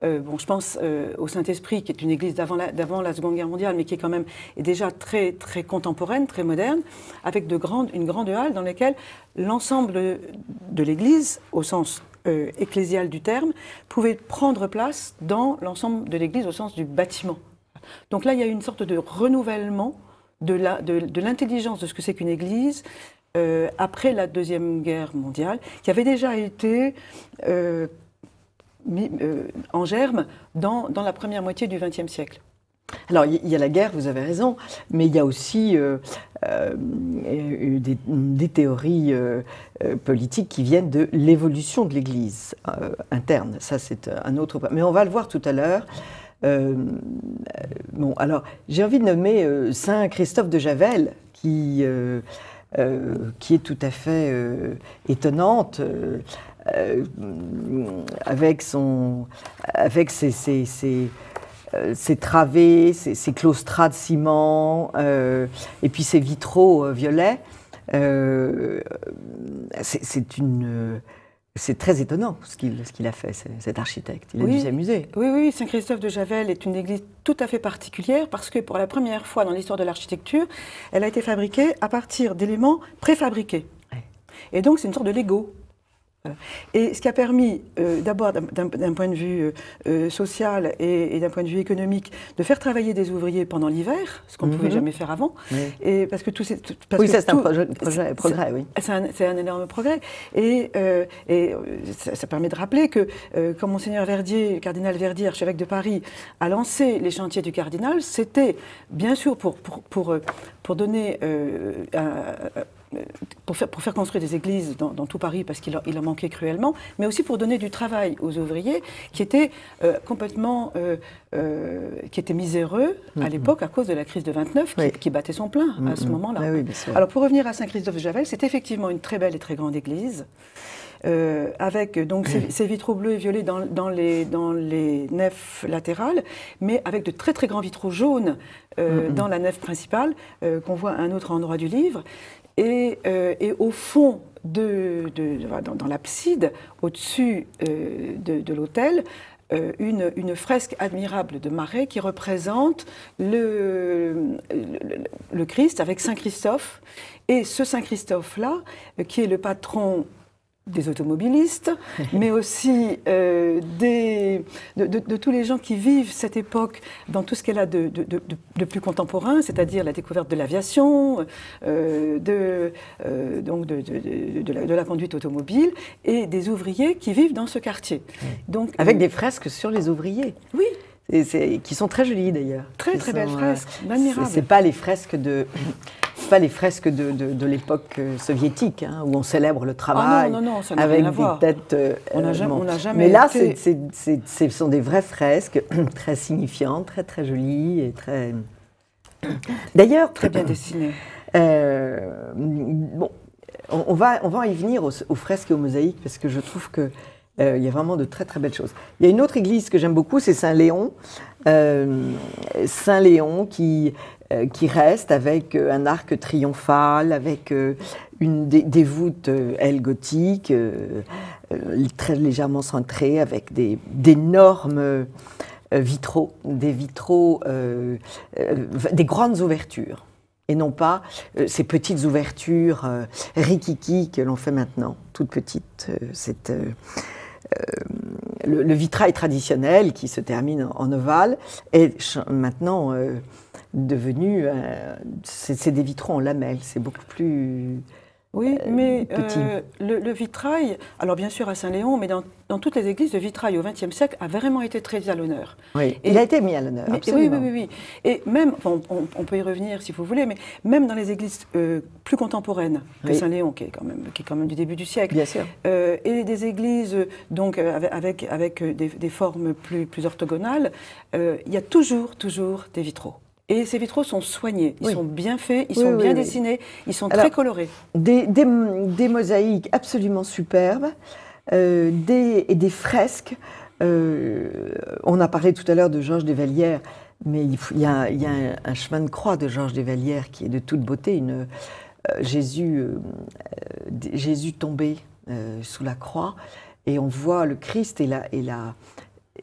Bon, je pense au Saint-Esprit, qui est une église d'avant la Seconde Guerre mondiale, mais qui est quand même déjà très contemporaine, très moderne, avec une grande halle dans laquelle l'ensemble de l'église, au sens ecclésial du terme, pouvait prendre place dans l'ensemble de l'église au sens du bâtiment. Donc là, il y a une sorte de renouvellement de l'intelligence de ce que c'est qu'une église après la Deuxième Guerre mondiale, qui avait déjà été mis en germe dans la première moitié du XXe siècle. Alors, il y a la guerre, vous avez raison, mais il y a aussi des théories politiques qui viennent de l'évolution de l'Église interne. Ça, c'est un autre... Mais on va le voir tout à l'heure. Bon, alors, j'ai envie de nommer Saint Christophe de Javel, qui est tout à fait étonnante, avec ses travées, ses claustras de ciment, et puis ses vitraux violets. C'est très étonnant ce qu'il a fait, cet architecte. Il a dû s'amuser. Oui, Saint-Christophe de Javel est une église tout à fait particulière parce que pour la première fois dans l'histoire de l'architecture, elle a été fabriquée à partir d'éléments préfabriqués. Ouais. Et donc c'est une sorte de Lego. Et ce qui a permis, d'abord d'un point de vue social et d'un point de vue économique, de faire travailler des ouvriers pendant l'hiver, ce qu'on ne pouvait jamais faire avant. Oui. Et parce que tout c'est un progrès, oui. C'est un énorme progrès. Et ça permet de rappeler que quand Monseigneur Verdier, cardinal Verdier, archevêque de Paris, a lancé les chantiers du cardinal, c'était bien sûr pour donner pour faire construire des églises dans tout Paris parce qu'il en manquait cruellement, mais aussi pour donner du travail aux ouvriers qui étaient complètement qui étaient miséreux à l'époque à cause de la crise de 29 qui battait son plein à ce moment-là. Oui, alors pour revenir à Saint-Christophe de Javel, c'est effectivement une très belle et très grande église. Avec donc ces vitraux bleus et violets dans les nefs latérales, mais avec de très très grands vitraux jaunes dans la nef principale qu'on voit à un autre endroit du livre. Et au fond, dans l'abside, au-dessus de l'autel, une fresque admirable de Marais qui représente le Christ avec Saint Christophe. Et ce Saint Christophe-là, qui est le patron des automobilistes, mais aussi de tous les gens qui vivent cette époque dans tout ce qu'elle a de plus contemporain, c'est-à-dire la découverte de l'aviation, de la conduite automobile, et des ouvriers qui vivent dans ce quartier. Donc, avec des fresques sur les ouvriers. Oui. Qui sont très jolies d'ailleurs. Très très belles fresques, admirables. C'est pas les fresques de l'époque soviétique, hein, où on célèbre le travail non, ça n'a avec rien à voir. Des têtes. On n'a jamais. Mais là, ce sont des vraies fresques très signifiantes, très très jolies et très. D'ailleurs, très bien dessinées. Bon, on va y venir aux fresques et aux mosaïques parce que je trouve que. Il y a vraiment de très très belles choses. Il y a une autre église que j'aime beaucoup, c'est Saint-Léon. Saint-Léon qui reste avec un arc triomphal, avec des voûtes, elles, gothiques, très légèrement cintrées, avec d'énormes vitraux, des grandes ouvertures. Et non pas ces petites ouvertures rikiki que l'on fait maintenant, toutes petites. Le vitrail traditionnel qui se termine en ovale est maintenant devenu... c'est des vitraux en lamelles, c'est beaucoup plus... Oui, mais le vitrail, alors bien sûr à Saint-Léon, mais dans toutes les églises, le vitrail au XXe siècle a vraiment été très à l'honneur. Oui, il a été mis à l'honneur, absolument. Oui. Et même, on peut y revenir si vous voulez, mais même dans les églises plus contemporaines que Saint-Léon, qui est quand même du début du siècle, bien sûr. Et des églises donc avec des formes plus orthogonales, il y a toujours des vitraux. Et ces vitraux sont soignés, ils sont bien faits, ils sont bien dessinés, ils sont très colorés. Des mosaïques absolument superbes, et des fresques. On a parlé tout à l'heure de Georges des Vallières, mais il y a un chemin de croix de Georges des Vallières qui est de toute beauté, Jésus tombé sous la croix, et on voit le Christ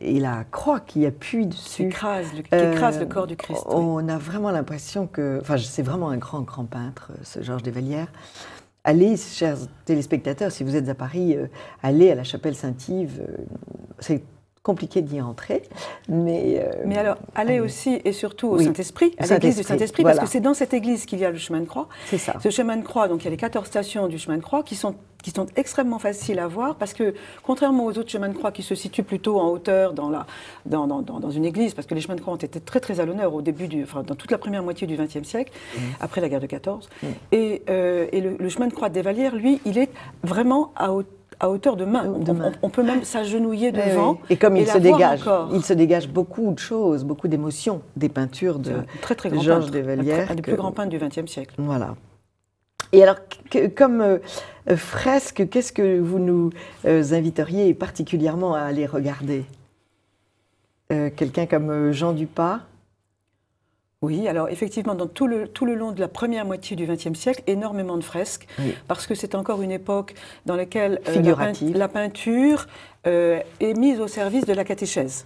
et la croix qui appuie dessus. Qui écrase le corps du Christ. On a vraiment l'impression que... Enfin, c'est vraiment un grand peintre, ce Georges des Vallières. Allez, chers téléspectateurs, si vous êtes à Paris, allez à la chapelle Saint-Yves. C'est compliqué d'y entrer, mais alors, allez aussi et surtout au Saint-Esprit, à l'église du Saint-Esprit, parce que c'est dans cette église qu'il y a le chemin de croix. C'est ça. Ce chemin de croix, donc il y a les 14 stations du chemin de croix qui sont extrêmement faciles à voir, parce que contrairement aux autres chemins de croix qui se situent plutôt en hauteur dans une église, parce que les chemins de croix ont été très très à l'honneur au début dans toute la première moitié du XXe siècle, après la guerre de 14, et le chemin de croix des Vallières, lui, il est vraiment à hauteur de main. On peut même s'agenouiller devant. Et comme il se dégage beaucoup de choses, beaucoup d'émotions, des peintures de Georges des Vallières. Un des plus grands peintres du XXe siècle. Voilà. Et alors, comme fresque, qu'est-ce que vous nous inviteriez particulièrement à aller regarder ? Quelqu'un comme Jean Dupas ? Oui, alors effectivement, dans tout le long de la première moitié du XXe siècle, énormément de fresques, parce que c'est encore une époque dans laquelle la peinture est mise au service de la catéchèse.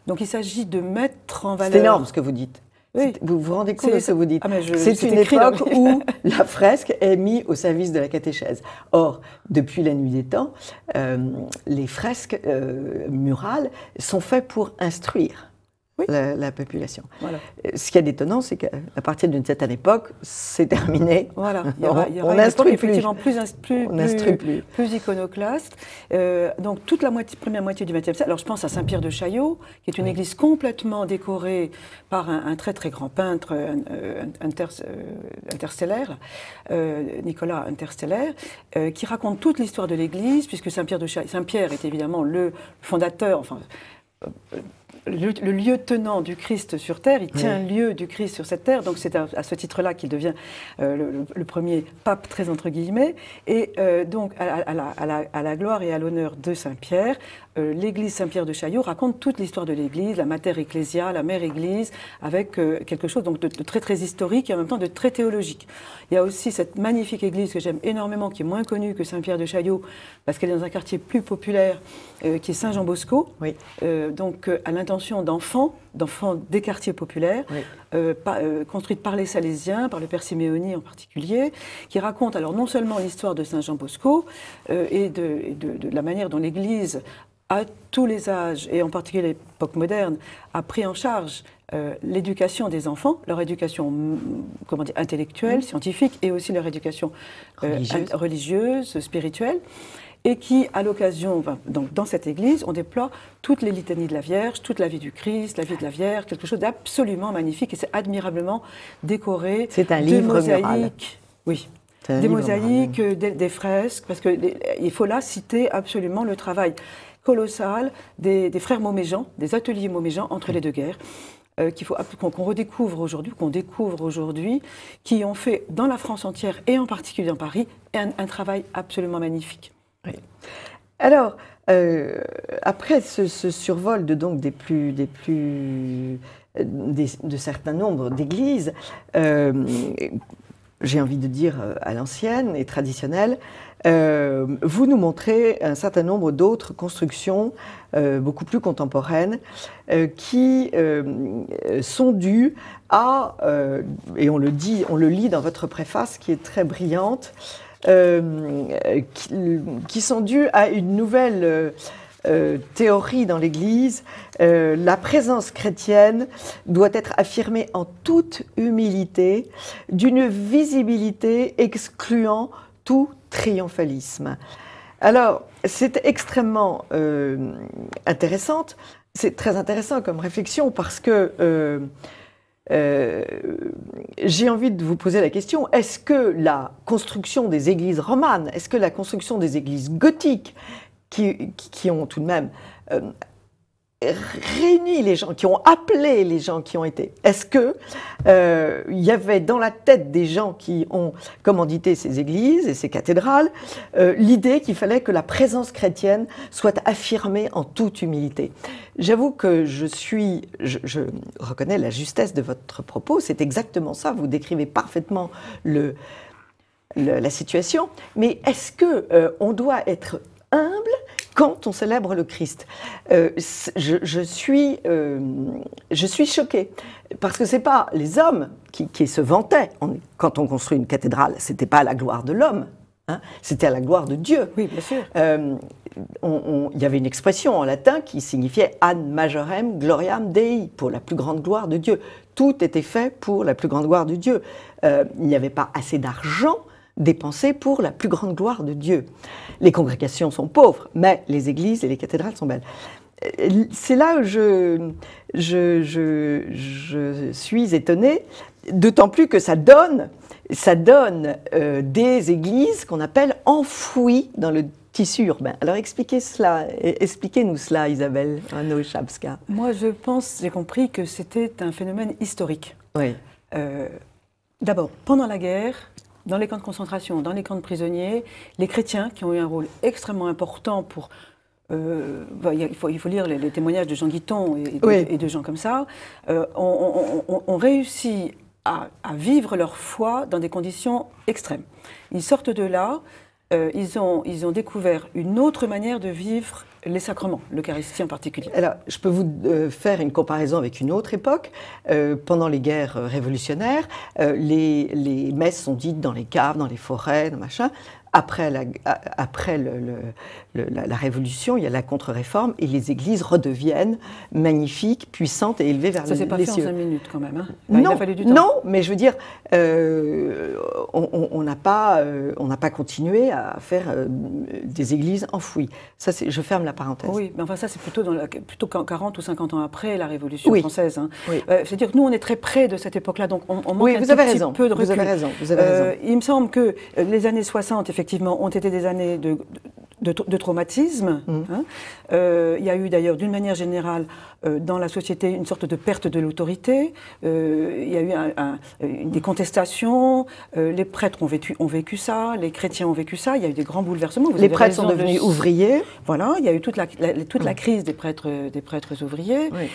Donc il s'agit de mettre en valeur... C'est énorme ce que vous dites. Oui. Vous vous rendez compte de ce que vous dites? C'est une écrit époque où la fresque est mise au service de la catéchèse. Or, depuis la nuit des temps, les fresques murales sont faites pour instruire. La population. Voilà. Ce qui est étonnant, c'est qu'à partir d'une certaine époque, c'est terminé. Voilà. On n'instruit plus. Effectivement plus iconoclaste. Donc toute la première moitié du XXe siècle. Alors je pense à Saint-Pierre de Chaillot, qui est une église complètement décorée par un très très grand peintre interstellaire, Nicolas Interstellaire, qui raconte toute l'histoire de l'église, puisque Saint-Pierre est évidemment le fondateur. Enfin, le lieu tenant du Christ sur terre, il tient lieu du Christ sur cette terre, donc c'est à ce titre-là qu'il devient le premier pape, très entre guillemets, et donc à la gloire et à l'honneur de Saint-Pierre, l'église Saint-Pierre de Chaillot raconte toute l'histoire de l'église, la mater ecclesia, la mère église, avec quelque chose donc de très très historique et en même temps de très théologique. Il y a aussi cette magnifique église que j'aime énormément, qui est moins connue que Saint-Pierre de Chaillot, parce qu'elle est dans un quartier plus populaire, qui est Saint-Jean-Bosco, donc à l'intention d'enfants des quartiers populaires, construite par les Salésiens, par le père Siméoni en particulier, qui raconte alors non seulement l'histoire de Saint-Jean-Bosco et de la manière dont l'Église, à tous les âges, et en particulier l'époque moderne, a pris en charge l'éducation des enfants, leur éducation intellectuelle, scientifique, et aussi leur éducation religieuse, spirituelle, et qui, à l'occasion, dans cette église, on déploie toutes les litanies de la Vierge, toute la vie du Christ, la vie de la Vierge, quelque chose d'absolument magnifique, et c'est admirablement décoré. C'est un livre mosaïques, mural. Oui. Des mosaïques, des fresques, parce qu'il faut là citer absolument le travail colossal des frères Moméjean, des ateliers Moméjean entre les deux guerres, qu'on découvre aujourd'hui, qui ont fait dans la France entière et en particulier dans Paris un travail absolument magnifique. Oui. Alors, après ce survol de certains nombres d'églises, j'ai envie de dire à l'ancienne et traditionnelle, vous nous montrez un certain nombre d'autres constructions beaucoup plus contemporaines qui sont dues à, et on le lit dans votre préface qui est très brillante, qui sont dues à une nouvelle théorie dans l'Église. La présence chrétienne doit être affirmée en toute humilité, d'une visibilité excluant tout triomphalisme. Alors, c'est extrêmement intéressante, c'est très intéressant comme réflexion parce que j'ai envie de vous poser la question, est-ce que la construction des églises romanes, est-ce que la construction des églises gothiques, qui ont tout de même réuni les gens, qui ont appelé les gens qui ont été, est-ce que il y avait dans la tête des gens qui ont commandité ces églises et ces cathédrales l'idée qu'il fallait que la présence chrétienne soit affirmée en toute humilité? J'avoue que je reconnais la justesse de votre propos, c'est exactement ça, vous décrivez parfaitement la situation, mais est-ce que on doit être humble quand on célèbre le Christ? Je suis choquée, parce que ce n'est pas les hommes qui se vantaient. Quand on construit une cathédrale, ce n'était pas à la gloire de l'homme, hein, c'était à la gloire de Dieu. Oui, bien sûr. Il y avait une expression en latin qui signifiait ad majorem gloriam Dei, pour la plus grande gloire de Dieu. Tout était fait pour la plus grande gloire de Dieu. Il n'y avait pas assez d'argent dépensé pour la plus grande gloire de Dieu. Les congrégations sont pauvres, mais les églises et les cathédrales sont belles. C'est là où je suis étonnée, d'autant plus que ça donne des églises qu'on appelle enfouies dans le tissu urbain. Alors expliquez-nous cela, Isabelle Rano-Chabska. Moi, j'ai compris que c'était un phénomène historique. Oui. D'abord, pendant la guerre, dans les camps de concentration, dans les camps de prisonniers, les chrétiens, qui ont eu un rôle extrêmement important pour il faut lire les témoignages de Jean Guiton et de gens comme ça, ont réussi à vivre leur foi dans des conditions extrêmes. Ils sortent de là, ils ont découvert une autre manière de vivre les sacrements, l'Eucharistie en particulier. Alors, je peux vous faire une comparaison avec une autre époque. Pendant les guerres révolutionnaires, les messes sont dites dans les caves, dans les forêts, dans machin. Après la Révolution, il y a la contre-réforme et les églises redeviennent magnifiques, puissantes et élevées vers les cieux. Ça s'est pas fait en 5 minutes quand même. Hein. Non, il a fallu du temps. Non, mais je veux dire, on n'a pas continué à faire des églises enfouies. Ça, je ferme la parenthèse. Oui, mais enfin ça c'est plutôt 40 ou 50 ans après la Révolution française. Hein. Oui. C'est-à-dire que nous on est très près de cette époque-là, donc on manque un vous avez petit raison, peu de recul. Vous avez raison. Il me semble que les années 60, effectivement, ont été des années de traumatisme. Hein. Il y a eu d'ailleurs, d'une manière générale, dans la société, une sorte de perte de l'autorité. Il y a eu des contestations. Les prêtres ont vécu ça, les chrétiens ont vécu ça. Il y a eu des grands bouleversements. Les prêtres sont devenus ouvriers. Voilà, il y a eu toute la crise des prêtres ouvriers. Oui.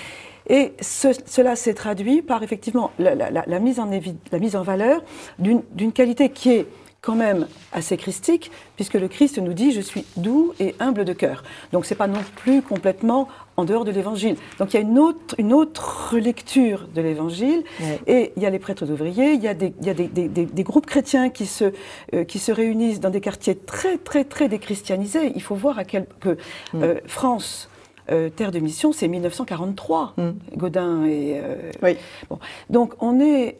Et cela s'est traduit par effectivement la mise en valeur d'une qualité qui est quand même assez christique, puisque le Christ nous dit « je suis doux et humble de cœur ». Donc ce n'est pas non plus complètement en dehors de l'Évangile. Donc il y a une autre lecture de l'Évangile, et il y a les prêtres ouvriers, il y a des groupes chrétiens qui se réunissent dans des quartiers très, très, très déchristianisés. Il faut voir France... terre de mission, c'est 1943, Gaudin et... Bon. Donc on est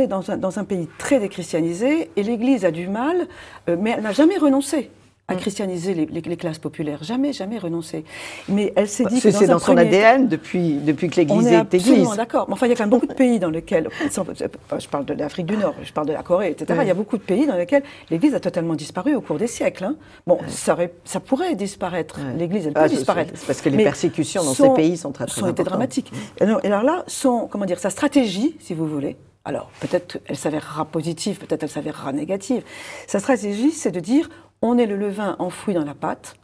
dans un pays très déchristianisé et l'Église a du mal, mais elle n'a jamais renoncé à christianiser les classes populaires, jamais renoncé. Mais elle s'est dit que c'est dans son ADN depuis que l'Église est Église. Absolument d'accord. Mais enfin, il y a quand même beaucoup de pays dans lesquels, je parle de l'Afrique du Nord, je parle de la Corée, etc. Il y a beaucoup de pays dans lesquels l'Église a totalement disparu au cours des siècles. Hein. Bon, ça pourrait disparaître. L'Église, elle peut disparaître. C'est parce que les persécutions dans ces pays sont très été dramatiques. Et alors là, sa stratégie, si vous voulez. Alors, peut-être elle s'avérera positive, peut-être elle s'avérera négative. Sa stratégie, c'est de dire on est le levain enfoui dans la pâte,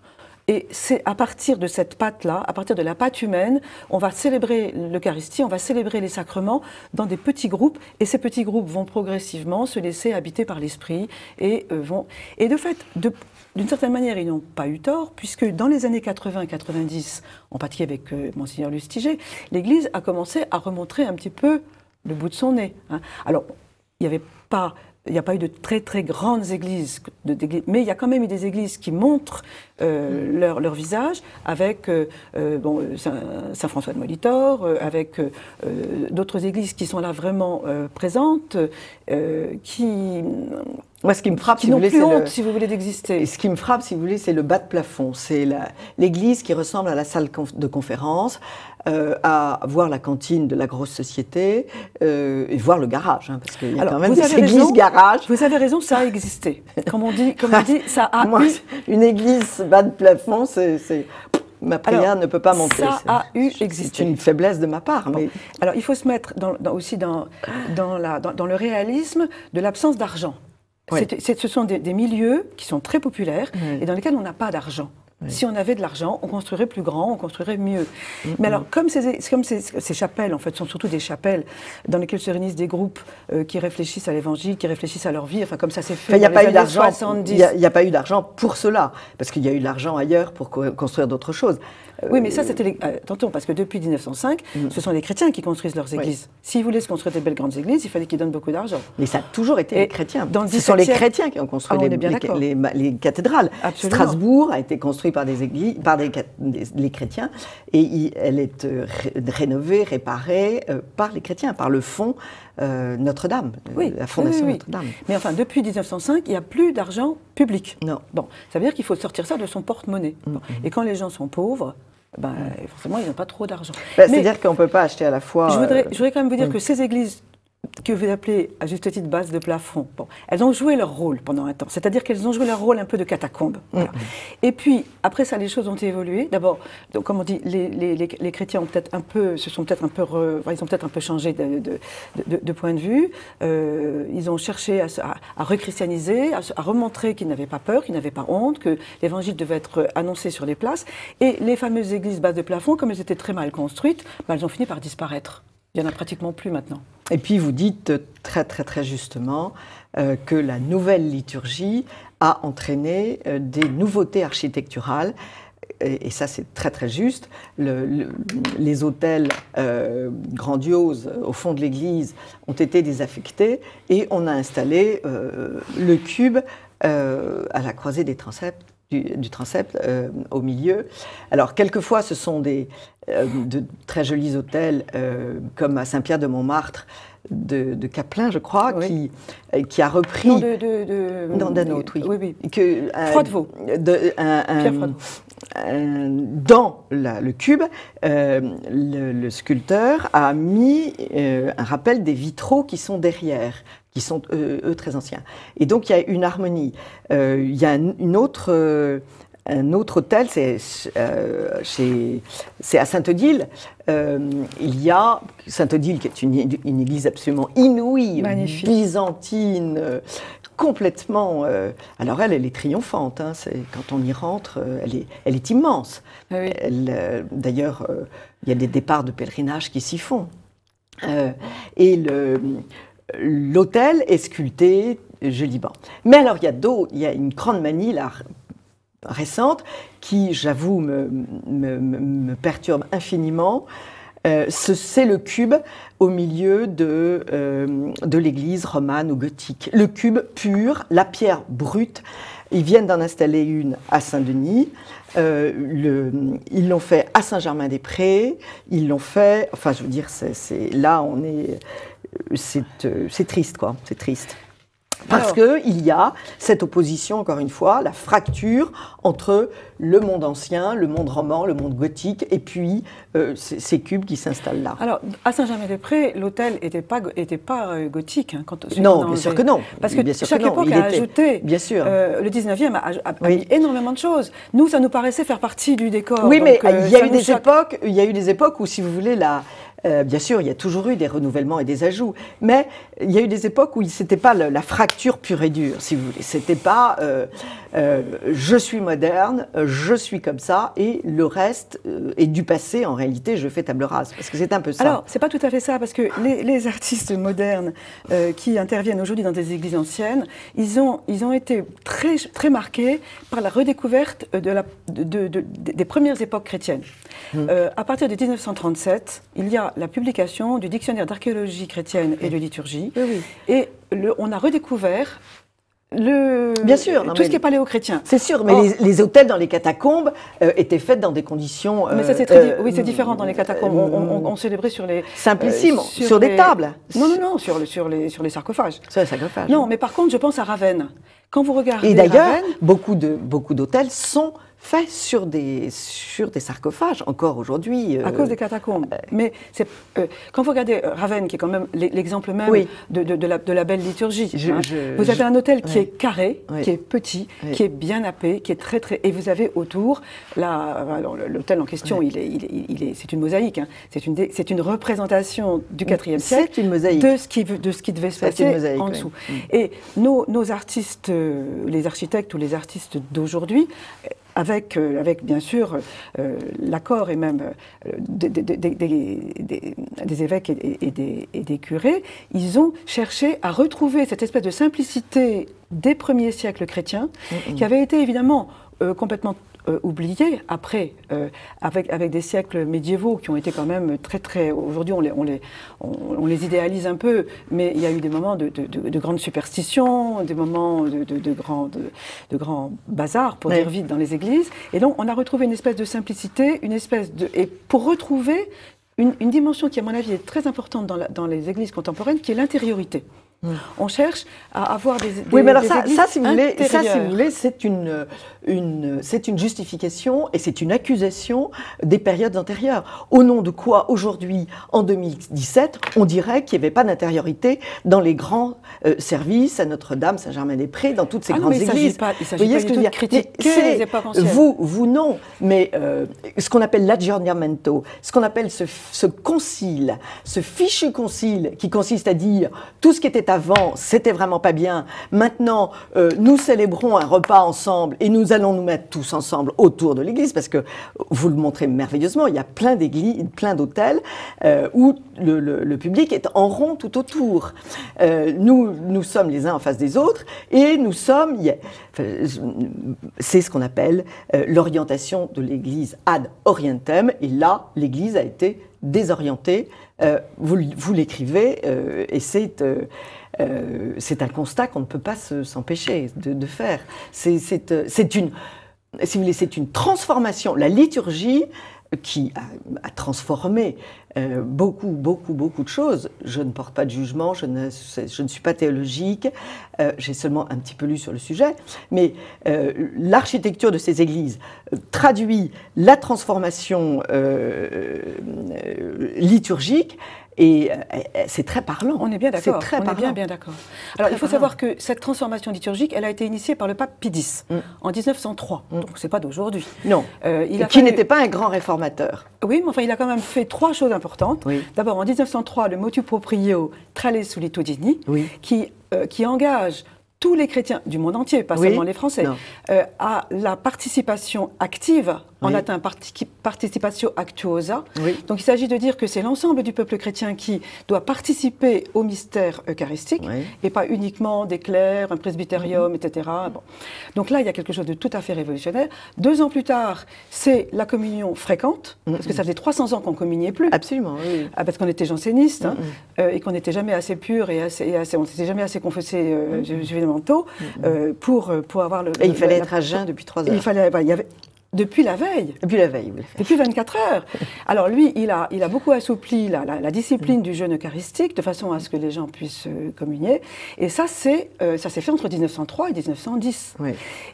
et c'est à partir de cette pâte-là, à partir de la pâte humaine, on va célébrer l'Eucharistie, on va célébrer les sacrements dans des petits groupes, et ces petits groupes vont progressivement se laisser habiter par l'Esprit, et de fait, d'une certaine manière, ils n'ont pas eu tort, puisque dans les années 80-90, en particulier avec Monseigneur Lustiger, l'Église a commencé à remontrer un petit peu le bout de son nez. Hein. Alors, il n'y a pas eu de très très grandes églises, mais il y a quand même eu des églises qui montrent leur visage, avec Saint François de Molitor, avec d'autres églises qui sont là vraiment présentes, Moi, ce qui me frappe, qui n'ont plus honte, si vous voulez, d'exister. Ce qui me frappe, si vous voulez, c'est le bas de plafond. C'est l'église qui ressemble à la salle de conférence, à voir la cantine de la grosse société et voir le garage, hein, parce qu'il y a quand même des églises garages. Vous avez raison, ça a existé. Comme on dit, ça a eu. Une église bas de plafond, ma prière ne peut pas monter. Ça a existé. C'est une faiblesse de ma part. Mais... Alors, il faut se mettre aussi dans le réalisme de l'absence d'argent. Oui. Ce sont des milieux qui sont très populaires et dans lesquels on n'a pas d'argent. Oui. Si on avait de l'argent, on construirait plus grand, on construirait mieux. Mais alors, comme ces chapelles, en fait, sont surtout des chapelles dans lesquelles se réunissent des groupes qui réfléchissent à l'Évangile, qui réfléchissent à leur vie, enfin, comme ça s'est fait dans les années 70. Il n'y a pas eu d'argent pour cela, parce qu'il y a eu de l'argent ailleurs pour construire d'autres choses. Oui, mais ça, c'était... Attention, parce que depuis 1905, ce sont les chrétiens qui construisent leurs églises. Oui. S'ils voulaient se construire des belles grandes églises, il fallait qu'ils donnent beaucoup d'argent. Mais ça a toujours été les chrétiens. Ce sont les chrétiens qui ont construit les cathédrales. Absolument. Strasbourg a été construit par les chrétiens, et elle est rénovée, réparée par les chrétiens, par le fonds Notre-Dame, la fondation Notre-Dame. Mais enfin, depuis 1905, il n'y a plus d'argent public. Non. Bon, ça veut dire qu'il faut sortir ça de son porte-monnaie. Bon. Et quand les gens sont pauvres, forcément, ils n'ont pas trop d'argent. C'est-à-dire qu'on ne peut pas acheter à la fois... Je voudrais quand même vous dire que ces églises que vous appelez à juste titre base de plafond, bon, elles ont joué leur rôle pendant un temps. C'est-à-dire qu'elles ont joué leur rôle un peu de catacombe. Voilà. Et puis, après ça, les choses ont évolué. D'abord, comme on dit, les chrétiens ont peut-être un peu, ils ont peut-être un peu changé de point de vue. Ils ont cherché à rechristianiser, à remontrer qu'ils n'avaient pas peur, qu'ils n'avaient pas honte, que l'évangile devait être annoncé sur les places. Et les fameuses églises bases de plafond, comme elles étaient très mal construites, elles ont fini par disparaître. Il n'y en a pratiquement plus maintenant. Et puis vous dites très très très justement que la nouvelle liturgie a entraîné des nouveautés architecturales. Et ça c'est très très juste. Les autels grandioses au fond de l'église ont été désaffectés et on a installé le cube à la croisée des transepts. Du transept au milieu. Alors, quelquefois, ce sont de très jolis hôtels, comme à Saint-Pierre-de-Montmartre, de Caplin, je crois, oui. qui a repris... Non, d'un autre, oui. Oui. Froidevaux. Pierre Froidevaux. Dans le cube, le sculpteur a mis un rappel des vitraux qui sont derrière, qui sont eux très anciens. Et donc il y a une harmonie. Il y a un autre hôtel, c'est à Sainte-Odile. Il y a Sainte-Odile qui est une église absolument inouïe, magnifique, byzantine, complètement. Alors elle est triomphante. Hein, quand on y rentre, elle est immense. Oui. D'ailleurs, il y a des départs de pèlerinage qui s'y font. Et l'autel est sculpté joliment. Mais alors, il y a une grande manie là, récente qui, j'avoue, me perturbe infiniment. C'est le cube au milieu de l'église romane ou gothique. Le cube pur, la pierre brute. Ils viennent d'en installer une à Saint-Denis. Ils l'ont fait à Saint-Germain-des-Prés. Ils l'ont fait... Enfin, je veux dire, là, on est... C'est triste, quoi. C'est triste. Parce qu'il y a cette opposition, encore une fois, la fracture entre le monde ancien, le monde roman, le monde gothique, et puis ces cubes qui s'installent là. Alors, à Saint-Germain-des-Prés, l'hôtel n'était pas gothique. Hein, non, bien sûr que non. Parce que chaque époque a ajouté. Bien sûr. Le 19e a mis énormément de choses. Nous, ça nous paraissait faire partie du décor. Oui, mais il y a eu des époques où, si vous voulez, bien sûr, il y a toujours eu des renouvellements et des ajouts, mais il y a eu des époques où ce n'était pas la fracture pure et dure, si vous voulez. C'était pas je suis moderne, je suis comme ça, et le reste est du passé. En réalité, je fais table rase, parce que c'est un peu ça. Alors, c'est pas tout à fait ça, parce que les artistes modernes qui interviennent aujourd'hui dans des églises anciennes, ils ont été très, très marqués par la redécouverte des premières époques chrétiennes. À partir de 1937, il y a la publication du dictionnaire d'archéologie chrétienne et de liturgie, et on a redécouvert bien sûr, tout ce qui est paléo-chrétien. C'est sûr, mais les hôtels dans les catacombes étaient faits dans des conditions... mais ça, c'est différent dans les catacombes. On célébrait sur les... Simplissime, sur des tables. Non, sur les sarcophages. Sur les sarcophages. Non, mais par contre, je pense à Ravenne. Quand vous regardez et d'ailleurs, Ravenne, beaucoup d'hôtels sont faits sur des sarcophages, encore aujourd'hui. À cause des catacombes. Mais quand vous regardez Ravenne, qui est quand même l'exemple même de la belle liturgie, vous avez un hôtel qui est carré, qui est petit, qui est bien happé, qui est très, très... Et vous avez autour, l'hôtel en question, c'est une mosaïque, hein, c'est une représentation du IVe siècle de ce qui devait se passer en dessous. Et nos artistes, les architectes ou les artistes d'aujourd'hui, avec bien sûr l'accord et même des évêques et des curés, ils ont cherché à retrouver cette espèce de simplicité des premiers siècles chrétiens, qui avait été évidemment complètement oubliée après, avec des siècles médiévaux qui ont été quand même très très... Aujourd'hui on les idéalise un peu, mais il y a eu des moments de grande superstition, des moments de grands bazars, pour dire vite, dans les églises. Et donc on a retrouvé une espèce de simplicité, et pour retrouver une dimension qui, à mon avis, est très importante dans les églises contemporaines, qui est l'intériorité. On cherche à avoir des oui, mais alors ça, églises si vous voulez, c'est une justification et c'est une accusation des périodes antérieures. Au nom de quoi, aujourd'hui, en 2017, on dirait qu'il n'y avait pas d'intériorité dans les grands services, à Notre-Dame, Saint-Germain-des-Prés, dans toutes ces grandes églises. Il ne s'agit pas du tout de critiquer les époques anciennes. Vous non, mais ce qu'on appelle l'aggiornamento, ce qu'on appelle ce concile, ce fichu concile qui consiste à dire tout ce qui était avant, c'était vraiment pas bien. Maintenant, nous célébrons un repas ensemble et nous allons nous mettre tous ensemble autour de l'église parce que vous le montrez merveilleusement, il y a plein d'églises, plein d'hôtels où le public est en rond tout autour. Nous sommes les uns en face des autres et nous sommes, c'est ce qu'on appelle l'orientation de l'église ad orientem et là, l'église a été désorientée. Vous l'écrivez et c'est un constat qu'on ne peut pas s'empêcher de faire. C'est une transformation. La liturgie qui a transformé beaucoup de choses. Je ne porte pas de jugement, je ne suis pas théologique, j'ai seulement un petit peu lu sur le sujet, mais l'architecture de ces églises traduit la transformation liturgique. Et c'est très parlant. On est bien d'accord. C'est très parlant. Bien d'accord. Alors, il faut savoir que cette transformation liturgique, elle a été initiée par le pape Pie X en 1903. Donc, c'est pas d'aujourd'hui. Non. Qui n'était pas un grand réformateur. Oui, mais enfin, il a quand même fait 3 choses importantes. Oui. D'abord, en 1903, le motu proprio Trale Solitudini, qui engage tous les chrétiens du monde entier, pas seulement les Français, à la participation active, en latin participatio actuosa. Donc il s'agit de dire que c'est l'ensemble du peuple chrétien qui doit participer au mystère eucharistique, et pas uniquement des clercs, un presbytérium, etc. Bon. Donc là, il y a quelque chose de tout à fait révolutionnaire. 2 ans plus tard, c'est la communion fréquente, parce que ça faisait 300 ans qu'on ne communiait plus. Absolument, oui. Parce qu'on était jansénistes, et qu'on n'était jamais assez pur, et on n'était jamais assez confessé juvénamentaux, pour avoir le... Et il fallait être à jeun depuis 3 heures. Il y avait... Depuis la veille. Depuis la veille, oui. Depuis 24 heures. Alors lui, il a beaucoup assoupli la discipline du jeûne eucharistique de façon à ce que les gens puissent communier. Et ça s'est fait entre 1903 et 1910. Oui.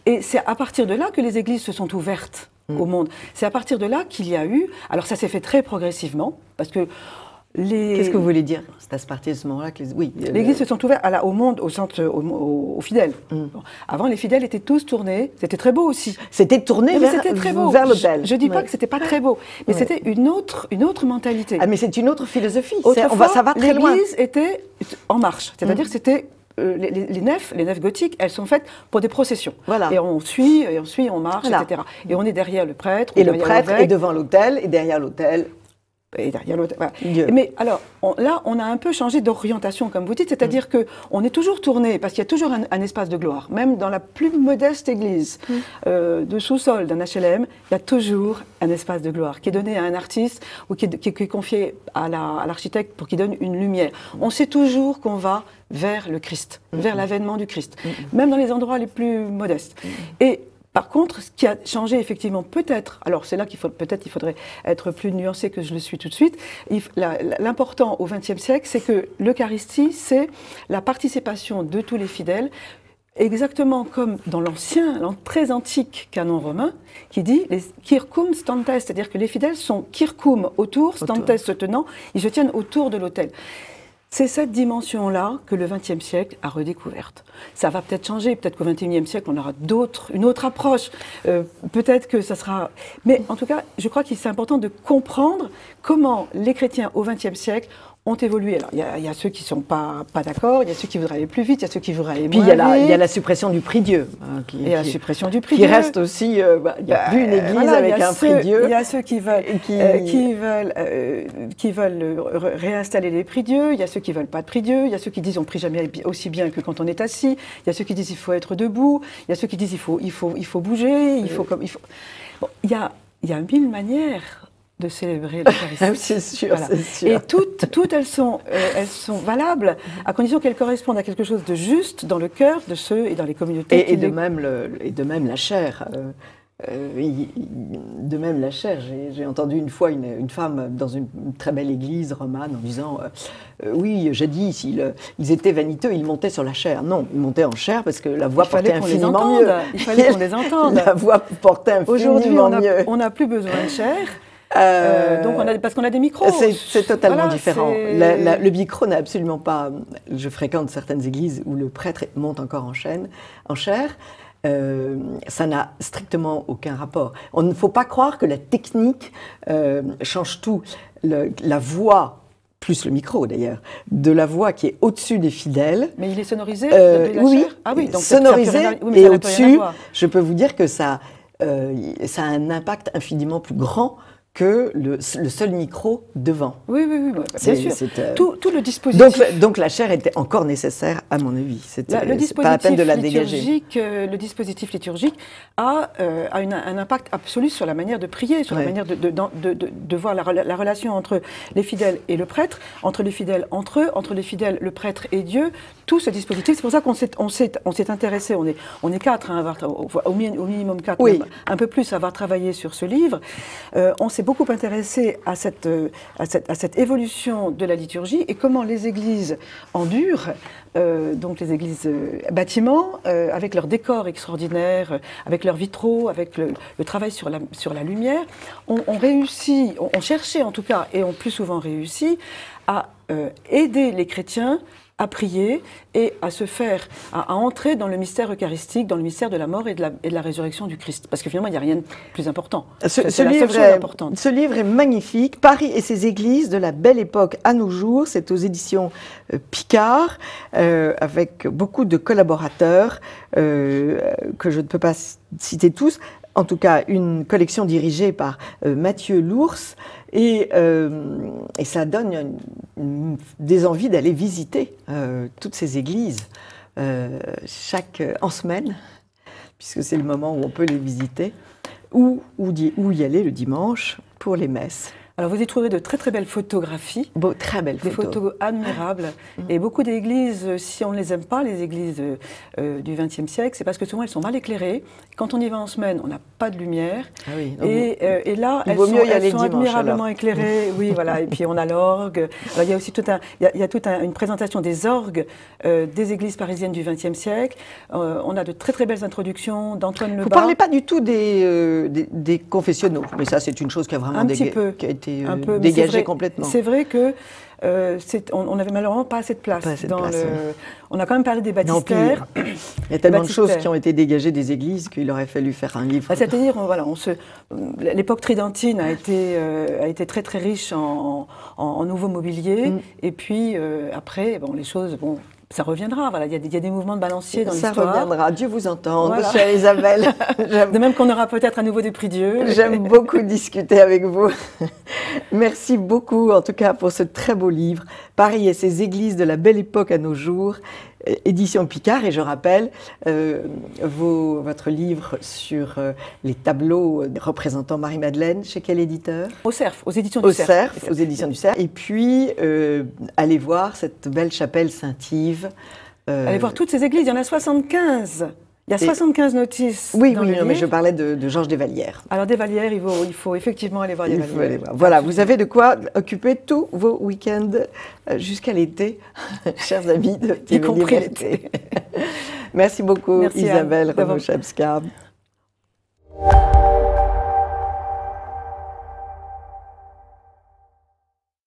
Et c'est à partir de là que les églises se sont ouvertes au monde. C'est à partir de là qu'il y a eu... Alors ça s'est fait très progressivement, parce que Qu'est-ce que vous voulez dire? C'est à partir de ce moment-là que les églises se sont ouvertes au monde, aux fidèles. Bon. Avant, les fidèles étaient tous tournés. C'était très beau aussi. C'était tourné vers l'autel. Je ne dis pas que c'était pas très beau, mais c'était une autre mentalité. Ah, mais c'est une autre philosophie. Ça va très loin. L'église était en marche, c'est-à-dire que c'était les nefs gothiques, elles sont faites pour des processions. Voilà. Et on suit, on marche, etc. Et on est derrière le prêtre. Et le prêtre est devant l'autel, et derrière l'autel. Et derrière l'autre. Voilà. Mais alors, là, on a un peu changé d'orientation, comme vous dites, c'est-à-dire qu'on est toujours tourné, parce qu'il y a toujours un espace de gloire. Même dans la plus modeste église de sous-sol d'un HLM, il y a toujours un espace de gloire qui est donné à un artiste ou qui est confié à l'architecte pour qu'il donne une lumière. On sait toujours qu'on va vers le Christ, vers l'avènement du Christ, même dans les endroits les plus modestes. Et par contre, ce qui a changé effectivement peut-être, alors c'est là qu'il faudrait être plus nuancé que je le suis tout de suite, l'important au XXe siècle, c'est que l'Eucharistie, c'est la participation de tous les fidèles, exactement comme dans l'ancien, très antique canon romain, qui dit les circum stantes, c'est-à-dire que les fidèles sont circum autour, stantes se tenant, ils se tiennent autour de l'autel. C'est cette dimension-là que le XXe siècle a redécouverte. Ça va peut-être changer, peut-être qu'au XXIe siècle, on aura une autre approche, peut-être que ça sera... Mais en tout cas, je crois qu'il est important de comprendre comment les chrétiens au XXe siècle ont évolué. Alors, il y a ceux qui ne sont pas d'accord, il y a ceux qui voudraient aller plus vite, il y a ceux qui voudraient aller moins vite. Puis il y a la suppression du prix Dieu. La suppression du prix Dieu. Qui reste aussi... il n'y a plus une église avec un prix Dieu. Il y a ceux qui veulent réinstaller les prix Dieu, il y a ceux qui ne veulent pas de prix Dieu, il y a ceux qui disent on ne prie jamais aussi bien que quand on est assis, il y a ceux qui disent il faut être debout, il y a ceux qui disent il faut bouger, Bon, il y a 1000 manières de célébrer l'Eucharistie. C'est sûr, voilà. C'est sûr. Et toutes elles sont valables, à condition qu'elles correspondent à quelque chose de juste dans le cœur de ceux et dans les communautés. Et de même la chair. De même, la chair. J'ai entendu une fois une femme dans une très belle église romane en disant oui, jadis, ils étaient vaniteux, ils montaient sur la chair. Non, ils montaient en chair parce que la voix portait infiniment mieux. Il fallait qu'on les entende. La voix portait infiniment mieux. Aujourd'hui, on n'a plus besoin de chair. Donc parce qu'on a des micros. C'est totalement différent. Le micro n'a absolument pas... Je fréquente certaines églises où le prêtre monte encore en chair. Ça n'a strictement aucun rapport. Il ne faut pas croire que la technique change tout. La voix, plus le micro d'ailleurs, de la voix qui est au-dessus des fidèles. Mais il est sonorisé de la oui, chair. Ah oui, donc sonorisé et au-dessus, je peux vous dire que ça a un impact infiniment plus grand que le seul micro devant. Oui, bien sûr. Tout le dispositif... Donc la chair était encore nécessaire, à mon avis. C'est pas la peine de la dégager. Le dispositif liturgique a un impact absolu sur la manière de prier, sur la manière de voir la relation entre les fidèles et le prêtre, entre les fidèles entre eux, entre les fidèles, le prêtre et Dieu. Tout ce dispositif, c'est pour ça qu'on s'est intéressé, on est 4, hein, au minimum 4, oui. Même, un peu plus à avoir travaillé sur ce livre. On s'est beaucoup intéressé à cette évolution de la liturgie et comment les églises en dur, donc les églises bâtiments, avec leurs décors extraordinaires, avec leurs vitraux, avec le travail sur la lumière, ont réussi, ont cherché en tout cas, et ont plus souvent réussi, à aider les chrétiens à prier et à se faire, à entrer dans le mystère eucharistique, dans le mystère de la mort et de la résurrection du Christ. Parce que finalement, il n'y a rien de plus important. C'est la seule chose importante. Ce livre est magnifique. Paris et ses églises de la belle époque à nos jours. C'est aux éditions Picard, avec beaucoup de collaborateurs que je ne peux pas citer tous. En tout cas, une collection dirigée par Mathieu Lours. Et ça donne des envies d'aller visiter toutes ces églises en semaine, puisque c'est le moment où on peut les visiter, ou y aller le dimanche pour les messes. Alors vous y trouverez de très très belles photographies, très belles des photos admirables, et beaucoup d'églises, si on ne les aime pas, les églises du XXe siècle, c'est parce que souvent elles sont mal éclairées. Quand on y va en semaine, on n'a pas de lumière, et là elles sont admirablement éclairées. Oui, voilà. Et puis on a l'orgue. Il y a aussi une présentation des orgues des églises parisiennes du XXe siècle. On a de très très belles introductions d'Antoine Lebas. Vous ne parlez pas du tout des confessionnaux, mais ça c'est une chose qui a vraiment qui a été dégagée complètement. C'est vrai que on n'avait malheureusement pas assez de place. On a quand même parlé des baptistères. Il y a tellement de choses qui ont été dégagées des églises qu'il aurait fallu faire un livre. C'est-à-dire, l'époque tridentine a été très très riche en nouveau mobilier. Et puis après, les choses... Ça reviendra, voilà. Il y a des mouvements de balancier dans l'histoire. Ça reviendra, Dieu vous entende, chère Isabelle. De même qu'on aura peut-être à nouveau des prix Dieu. J'aime beaucoup discuter avec vous. Merci beaucoup, en tout cas, pour ce très beau livre. Paris et ses églises de la belle époque à nos jours, édition Picard. Et je rappelle votre livre sur les tableaux représentant Marie-Madeleine, chez quel éditeur? Au Cerf, aux éditions du Cerf. Aux éditions du Cerf. Et puis, allez voir cette belle chapelle Saint-Yves. Allez voir toutes ces églises, il y en a 75. Il y a 75 notices. Oui, mais je parlais de Georges Desvallières. Alors Desvallières, il faut effectivement aller voir Desvallières. Voilà, vous avez de quoi occuper tous vos week-ends jusqu'à l'été, chers amis, y compris l'été. Merci beaucoup, Isabelle Renaud-Chapska.